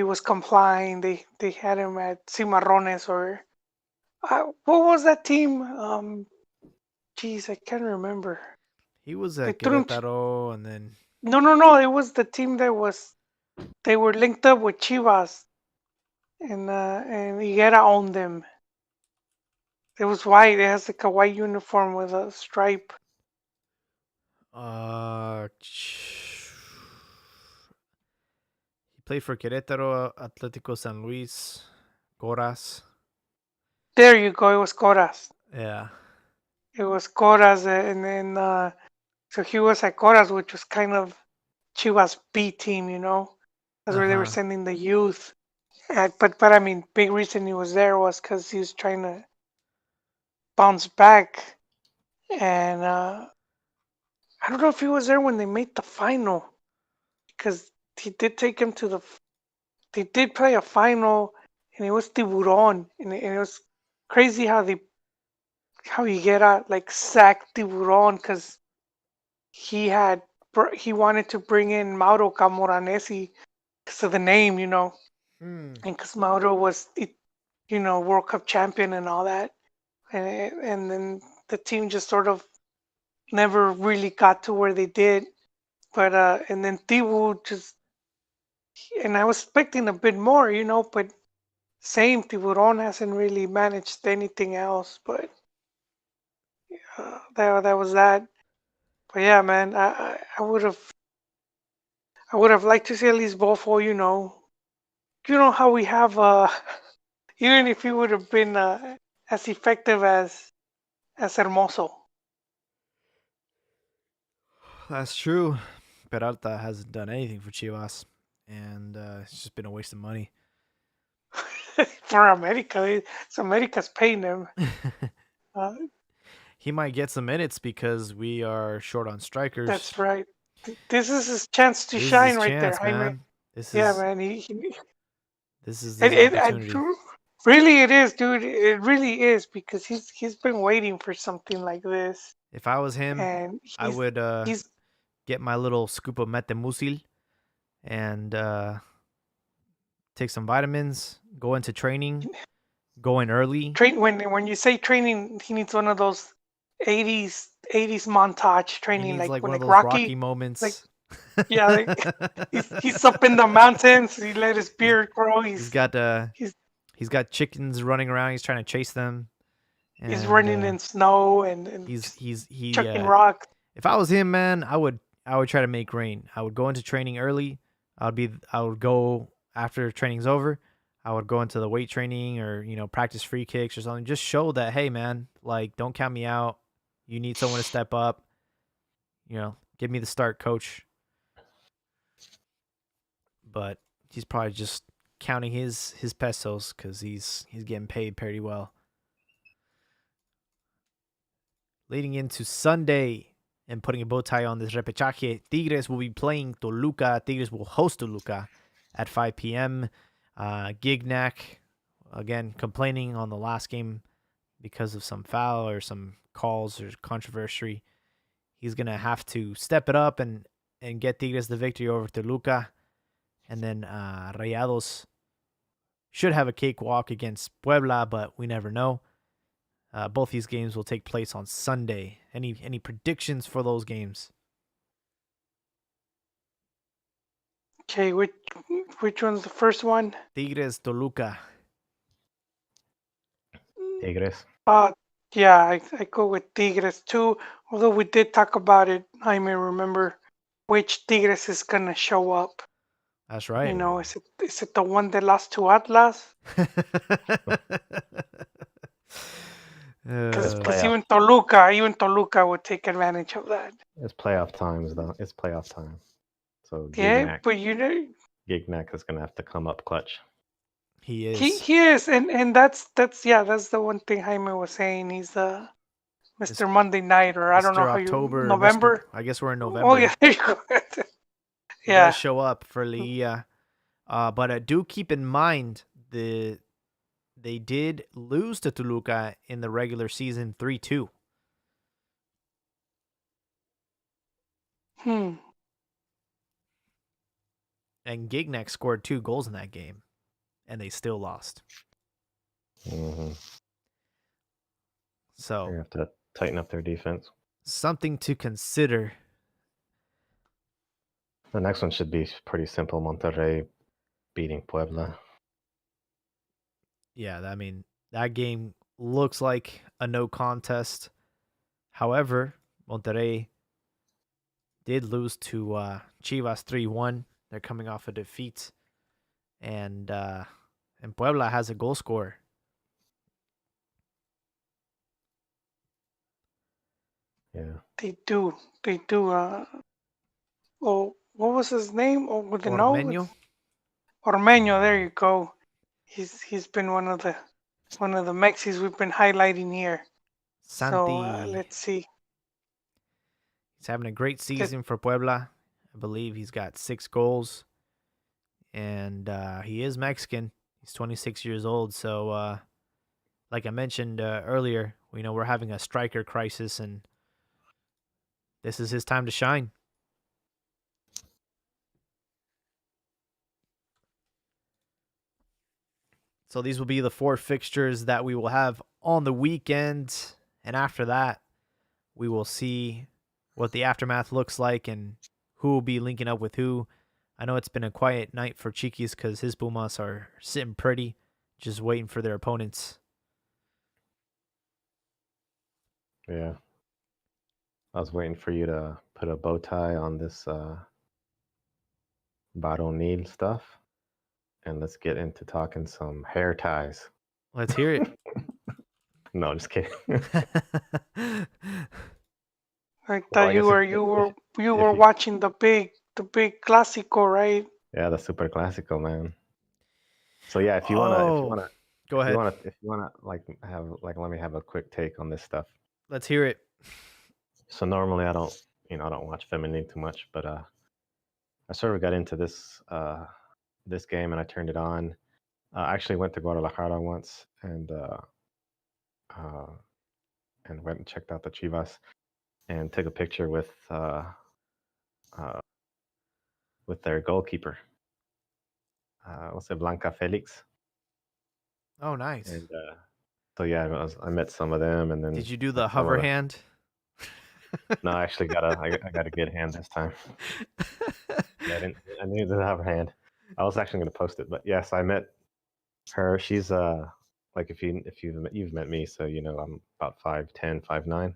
was complying. They had him at Cimarrones or what was that team? Geez, I can't remember. he was They at threw him. Querétaro, and then No. It was the team they were linked up with Chivas, and Higuera owned them. It was white. It has like a white uniform with a stripe. he played for Querétaro, Atlético San Luis, Coras. There you go. It was Coras. Yeah. It was Coras, and then so he was at Coras, which was kind of Chivas B team. That's Uh where they were huh. sending the youth. But I mean, big reason he was there was because he was trying to bounce back, and I don't know if he was there when they made the final because he did take him to the. They did play a final, and it was Tiburon, and it was crazy how he get out like sacked Tiburon because he wanted to bring in Mauro Camoranesi because of the name, Hmm. and because Mauro was World Cup champion and all that, and then the team just sort of never really got to where they did. But and then Tibu just, and I was expecting a bit more, but same Tiburon hasn't really managed anything else. But that was that. But yeah, man, I would have liked to see at least Bofo, how we have even if he would have been as effective as Hermoso. That's true. Peralta hasn't done anything for Chivas, and it's just been a waste of money. For America. It's America's paying them. Uh, He might get some minutes because we are short on strikers. that's right. This is his chance to This is shine his right there, chance, Jaime. man. This Yeah, is man. He this is it, his it, opportunity. really it is, dude. It really is because he's been waiting for something like this, If I was him, and I would he's get my little scoop of metamucil and take some vitamins, go into training, go in early. when you say training, he needs one of those 80s montage He training, needs like like when one of like those Rocky Rocky, like moments. yeah, like he's up in the mountains. He let his he's beard grow. he's got He's he's got chickens running around. He's trying to chase them, he's and running in snow and he's just he's he. chucking rocks. If I was him, man, I would try to make rain. I would go into training early. I would go after training's over. I would go into the weight training or practice free kicks or something. Just show that, hey, man, like don't count me out. You need someone to step up. Give me the start, coach. But he's probably just counting his pesos because he's getting paid pretty well. Leading into Sunday, and putting a bow tie on this repechaje. Tigres will be playing Toluca. Tigres will host Toluca at 5 p.m. Gignac, again, complaining on the last game because of some foul or some calls or controversy. He's going to have to step it up and get Tigres the victory over Toluca. And then Rayados should have a cakewalk against Puebla, but we never know. Both these games will take place on Sunday. Any predictions for those games? Okay, which one's the first one? Tigres, Toluca. Tigres. Yeah, I go with Tigres too. Although we did talk about it, I may remember which Tigres is gonna show up. That's right. You know, is it the one that lost to Atlas? Because even Toluca would take advantage of that. It's playoff times though. It's playoff time. So Yeah, but you know, Gignac is gonna have to come up clutch. He is. he is, and that's the one thing Jaime was saying. He's the Mr. Monday Night, or I don't know Mr. how October, you November. I guess we're in November. Oh yeah, there you go. He does show up for Liga. But do keep in mind they did lose to Toluca in the regular season 3-2. And Gignac scored 2 goals in that game, and they still lost. Mm-hmm. So they have to tighten up their defense. Something to consider. The next one should be pretty simple. Monterrey beating Puebla. Yeah, I mean, that game looks like a no contest. However, Monterrey did lose to Chivas 3-1. They're coming off a defeat. And Puebla has a goal scorer. Yeah. They do. Oh, what was his name? Oh, with the Ormeño? Ormeño, there you go. He's been one of the Mexis we've been highlighting here. Santi. So let's see. He's having a great season for Puebla. I believe he's got 6 goals. And he is Mexican. He's 26 years old. So, like I mentioned earlier, we're having a striker crisis, and this is his time to shine. So these will be the 4 fixtures that we will have on the weekend. And after that, we will see what the aftermath looks like and who will be linking up with who. I know it's been a quiet night for Chiquis because his Pumas are sitting pretty, just waiting for their opponents. Yeah. I was waiting for you to put a bow tie on this Baronil stuff. And let's get into talking some hair ties. Let's hear it. No, just kidding. I thought you were watching the big Clásico, right? Yeah, the Super Clásico, man. So yeah, if you wanna go ahead. If you wanna let me have a quick take on this stuff. Let's hear it. So normally I don't watch feminine too much, but I sort of got into this this game and I turned it on. I actually went to Guadalajara once and went and checked out the Chivas and took a picture with their goalkeeper. What's it, Blanca Felix? Oh, nice. And so yeah, I met some of them, and then did you do the hover hand? No, I actually got a good hand this time. Yeah, I needed the hover hand. I was actually going to post it, but yes, I met her. She's like if you've met me, so I'm about 5'10", 5'9".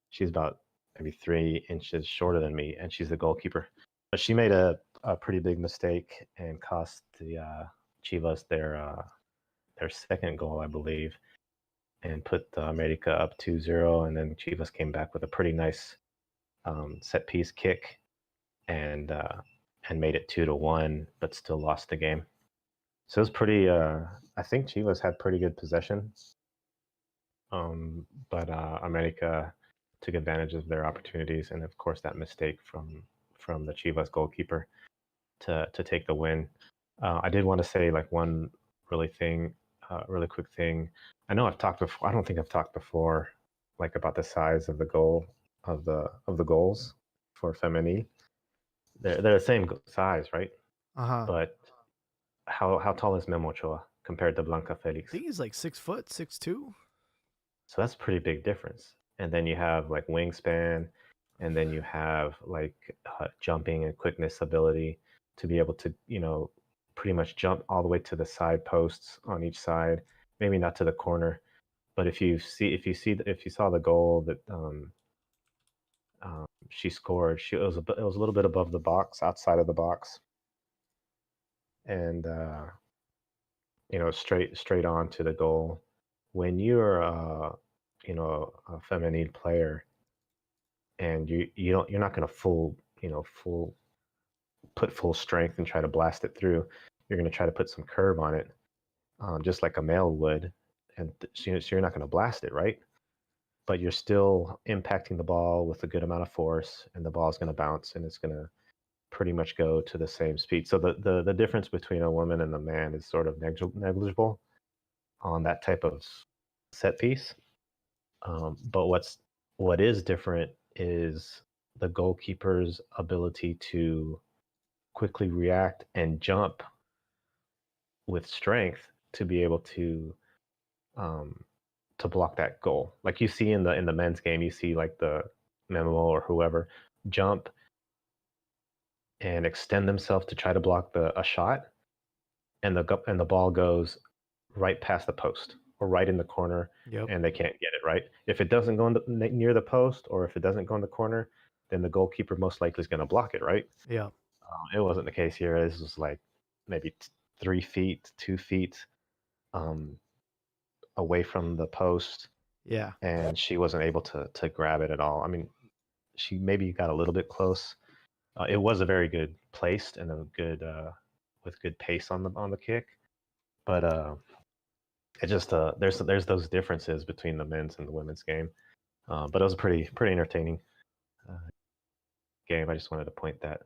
She's about maybe 3 inches shorter than me, and she's the goalkeeper. But she made a pretty big mistake and cost the Chivas their second goal, I believe, and put America up 2-0, and then Chivas came back with a pretty nice set piece kick and made it 2-1, but still lost the game. So it was pretty. I think Chivas had pretty good possession, but America took advantage of their opportunities, and of course that mistake from the Chivas goalkeeper to take the win. I did want to say like one really quick thing. I know I've talked before. I don't think I've talked before, like about the size of the goal of the goals for Femení. They're the same size, right? Uh-huh. But how tall is Memo Ochoa compared to Blanca I Felix? think he's like 6 foot, 6'2". So that's a pretty big difference. And then you have like wingspan, and then you have like jumping and quickness ability to be able to, pretty much jump all the way to the side posts on each side. Maybe not to the corner, but if you saw the goal that she scored, it was a little bit above the box, outside of the box, and straight on to the goal. When you're a feminine player, and you're not going to full put full strength and try to blast it through. You're going to try to put some curve on it, just like a male would, and so you're not going to blast it, right? But you're still impacting the ball with a good amount of force, and the ball is going to bounce, and it's going to pretty much go to the same speed. So the difference between a woman and a man is sort of negligible on that type of set piece. But what is different is the goalkeeper's ability to quickly react and jump with strength to be able to block that goal. Like you see in the men's game, you see like the Memo or whoever jump and extend themselves to try to block a shot, and the ball goes right past the post or right in the corner, Yep. and they can't get it right. If it doesn't go near the post, or if it doesn't go in the corner, then the goalkeeper most likely is going to block it, right? Yeah. It wasn't the case here. This was like maybe 3 feet, 2 feet away from the post, Yeah. and she wasn't able to grab it at all. I mean, she maybe got a little bit close. It was a very good placed and a good with good pace on the kick, but it just there's those differences between the men's and the women's game. But it was a pretty entertaining game. I just wanted to point that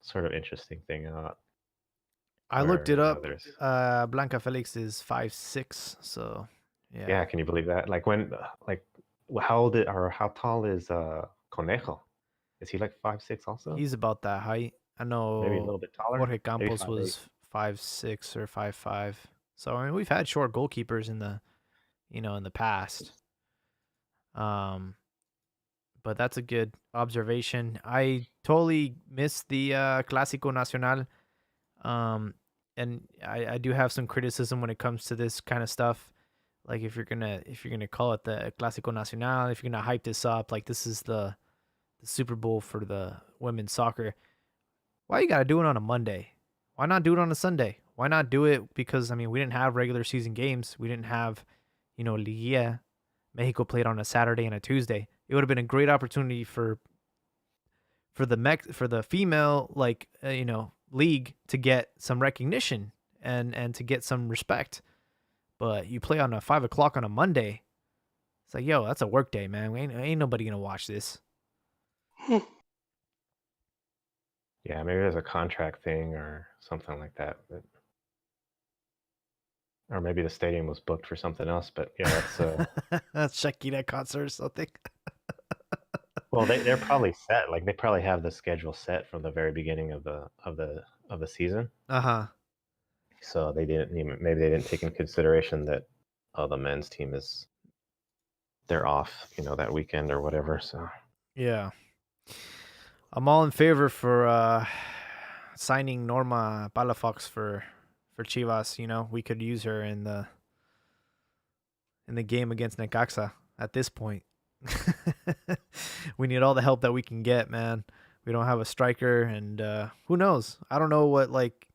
sort of interesting thing out. I looked Where it up. there's Blanca Felix is 5'6", so yeah. yeah, can you believe that? Like how old or how tall is Conejo? Is he like 5'6" also? He's about that height. I Maybe a know little bit taller, Jorge maybe Campos 5'8". was 5'6" or 5'5". So I mean, we've had short goalkeepers in the past. But that's a good observation. I totally missed the Clásico Nacional. And I do have some criticism when it comes to this kind of stuff. Like if you're gonna call it the Clásico Nacional, if you're gonna hype this up, like this is the Super Bowl for the women's soccer. Why you gotta do it on a Monday? Why not do it on a Sunday? Why not do it? Because I mean, we didn't have regular season games. We didn't have, Liguilla. Mexico played on a Saturday and a Tuesday. It would have been a great opportunity for the female league to get some recognition and to get some respect. But you play on a 5 o'clock on a Monday. It's like, yo, that's a work day, man. Ain't nobody gonna watch this. Yeah, maybe there's a contract thing or something like that. Or maybe the stadium was booked for something else. But yeah, that's That's Shakira concert or something. well, they're probably set. Like they probably have the schedule set from the very beginning of the season. Uh-huh. So maybe they didn't take in consideration that the men's team they're off, that weekend or whatever. So Yeah. I'm all in favor for signing Norma Palafox for Chivas. We could use her in the game against Necaxa at this point. We need all the help that we can get, man. We don't have a striker, and who knows? I don't know what like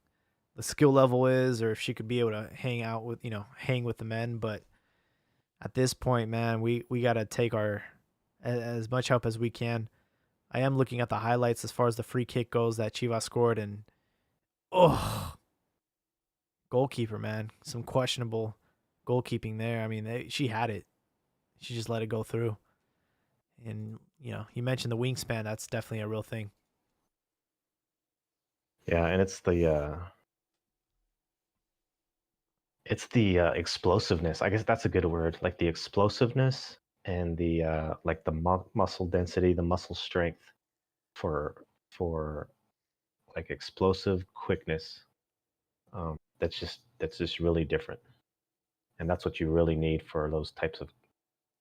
the skill level is, or if she could be able to hang with the men. But at this point, man, we got to take as much help as we can. I am looking at the highlights as far as the free kick goes that Chivas scored, and goalkeeper, man, some questionable goalkeeping there. I mean, she had it. She just let it go through. And you mentioned the wingspan. That's definitely a real thing. Yeah, and it's the explosiveness. I guess that's a good word. Like the explosiveness and the like the muscle density, the muscle strength for like explosive quickness. That's just really different, and that's what you really need for those types of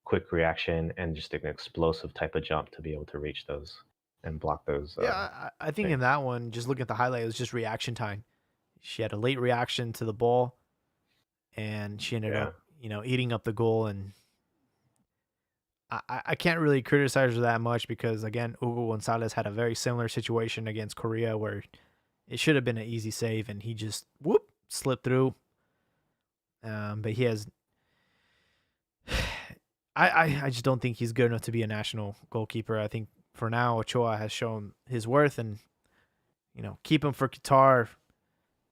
quick reaction and just an explosive type of jump to be able to reach those and block those. Yeah, I think in things. that one, just looking at the highlight, it was just reaction time. She had a late reaction to the ball, and she ended up, eating up the goal. And I can't really criticize her that much because, again, Hugo Gonzalez had a very similar situation against Korea where it should have been an easy save, and he just slipped through. But he has. I just don't think he's good enough to be a national goalkeeper. I think for now Ochoa has shown his worth, and keep him for Qatar,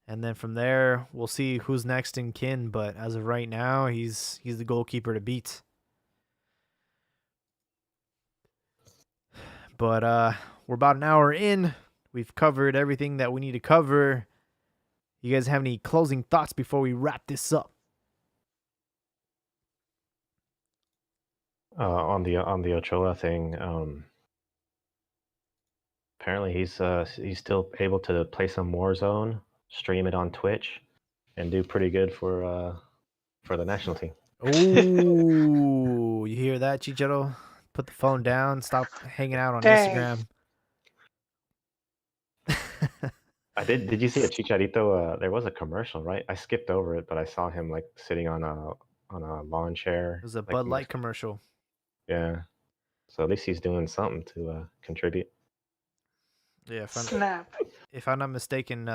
and then from there we'll see who's next in kin. But as of right now, he's the goalkeeper to beat. But we're about an hour in. We've covered everything that we need to cover. You guys have any closing thoughts before we wrap this up? On the Ochoa thing, apparently he's still able to play some Warzone, stream it on Twitch, and do pretty good for the national team. Oh, you hear that, Chicharo? Put the phone down. Stop hanging out on Dang. Instagram. I did. Did you see a Chicharito? There was a commercial, right? I skipped over it, but I saw him like sitting on a lawn chair. It was a like Bud Light commercial. Yeah. So at least he's doing something to contribute. Yeah, Snap. if I'm not mistaken,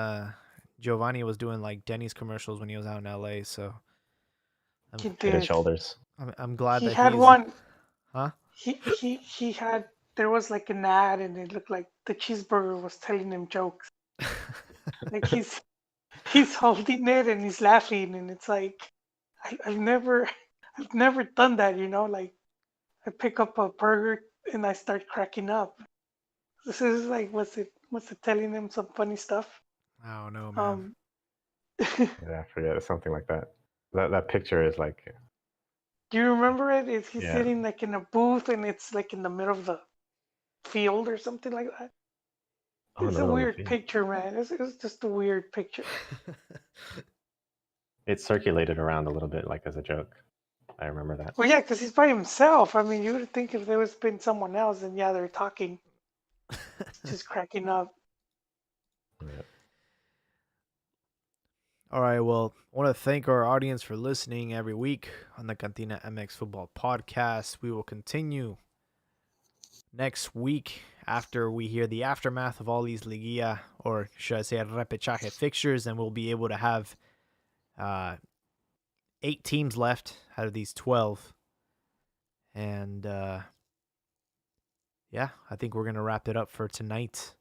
Giovanni was doing like Denny's commercials when he was out in LA. So He Head and did. shoulders. I'm glad He that had he's one. huh. He had. There was like an ad, and it looked like the cheeseburger was telling him jokes. Like he's holding it and he's laughing, and it's like I've never done that. Like I pick up a burger and I start cracking up. This is like was it telling him some funny stuff? I don't know, man. Um, Yeah, I forget something like that. That picture is like, do you remember it? Is he yeah. sitting like in a booth and it's like in the middle of the field or something like that? Oh, in It's the a middle of the weird field. picture, man. It's just a weird picture. It circulated around a little bit, like as a joke. I remember that. Well, yeah, because he's by himself. I mean, you would think if there was been someone else, then yeah, they're talking, just cracking up. Yeah. All right, well, I want to thank our audience for listening every week on the CantinaMX Football Podcast. We will continue next week after we hear the aftermath of all these Liguilla, or should I say repechaje fixtures, and we'll be able to have 8 teams left out of these 12. And yeah, I think we're going to wrap it up for tonight.